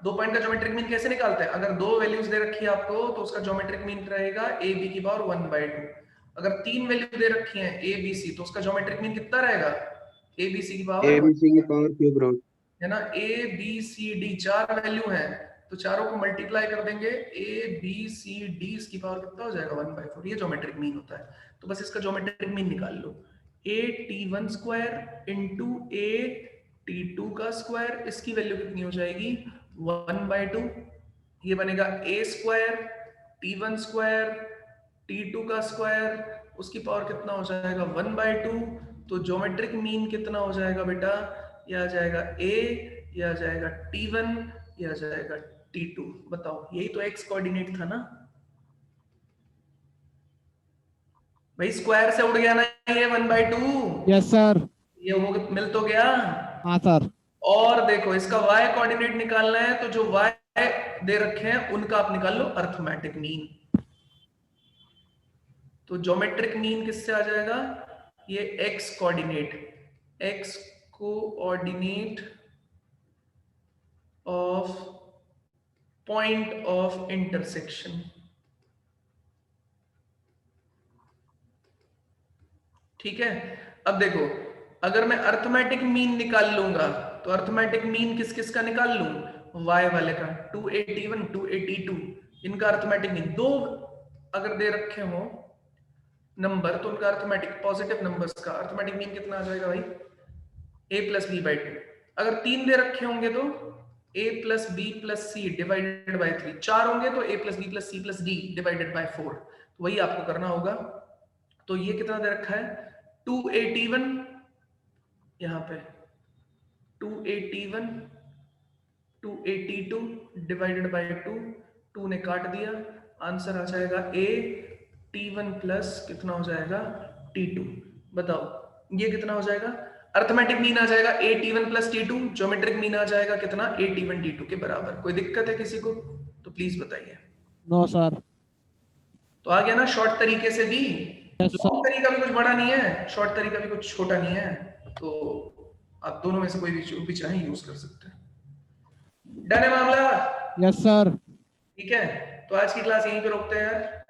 दो पॉइंट का ज्योमेट्रिक मीन कैसे निकालते हैं, अगर दो वैल्यूज दे रखी है आपको तो उसका ज्योमेट्रिक मीन रहेगा a b की पावर 1/2। अगर तीन वैल्यू दे रखी है a b c तो उसका ज्योमेट्रिक मीन कितना रहेगा, a b c की पावर ABC की पावर क्यूब रूट। है ना। a b c d चार वैल्यू है तो चारों को मल्टीप्लाई कर देंगे, a b c d इसकी पावर कितना हो जाएगा 1/4, ये ज्योमेट्रिक मीन होता है। तो बस इसका ज्योमेट्रिक मीन निकाल लो, a t1 square into a t2 का स्क्वायर, इसकी वैल्यू कितनी हो जाएगी 1/2, ये बनेगा a square t1 square t2 का स्क्वायर, उसकी पावर कितना हो जाएगा 1/2। तो ज्योमेट्रिक मीन कितना हो जाएगा बेटा, यह आ जाएगा a, यह आ जाएगा t1, यह आ जाएगा t2। बताओ यही तो x कोऑर्डिनेट था ना भाई, स्क्वायर से उड़ गया ना ये 1/2। Yes sir. ये वो मिल तो गया। हाँ सर। और देखो इसका y कोऑर्डिनेट निकालना है, तो जो y दे रखे हैं उनका आप निकाल लो अर्थमेटिक मीन। तो ज्योमेट्रिक मीन किससे आ जाएगा, ये x coordinate of point of intersection. ठीक है, अब देखो अगर मैं अर्थमेटिक मीन निकाल लूंगा तो अर्थमेटिक मीन किस किस का निकाल लूं, y वाले का 281 282 इनका अर्थमेटिक मीन। दो अगर दे रखे हो नंबर तो उनका अर्थमेटिक पॉजिटिव नंबर्स का अर्थमेटिक मीन कितना आ जाएगा भाई, a प्लस बी बाई 2। अगर तीन दे रखे होंगे तो a plus b plus c divided by 3। चार होंगे तो a plus b plus c plus d divided by 4। तो वही आपको करना होगा। तो ये कितना दे रखा है 281, यहाँ पे 281 282 डिवाइडेड बाई 2, 2 ने काट दिया, आंसर आ जाएगा a t1 प्लस कितना हो जाएगा t2। बताओ ये कितना हो जाएगा, अर्थमेटिक मीन आ जाएगा a t1 plus t2, geometric mean आ जाएगा कितना a t1 t2 के बराबर। कोई दिक्कत है किसी को तो प्लीज बताइए। No, sir. तो आ गया ना शॉर्ट तरीके से भी, Yes, sir. लॉन्ग तरीका भी कुछ बड़ा नहीं है, शॉर्ट तरीका भी कुछ छोटा नहीं है, तो आप दोनों में से कोई भी जो भी चाहें यूज कर सकते हैं। डन है मामला? Yes, sir. ठीक है, तो आज की क्लास यहीं पे रोकते हैं यार।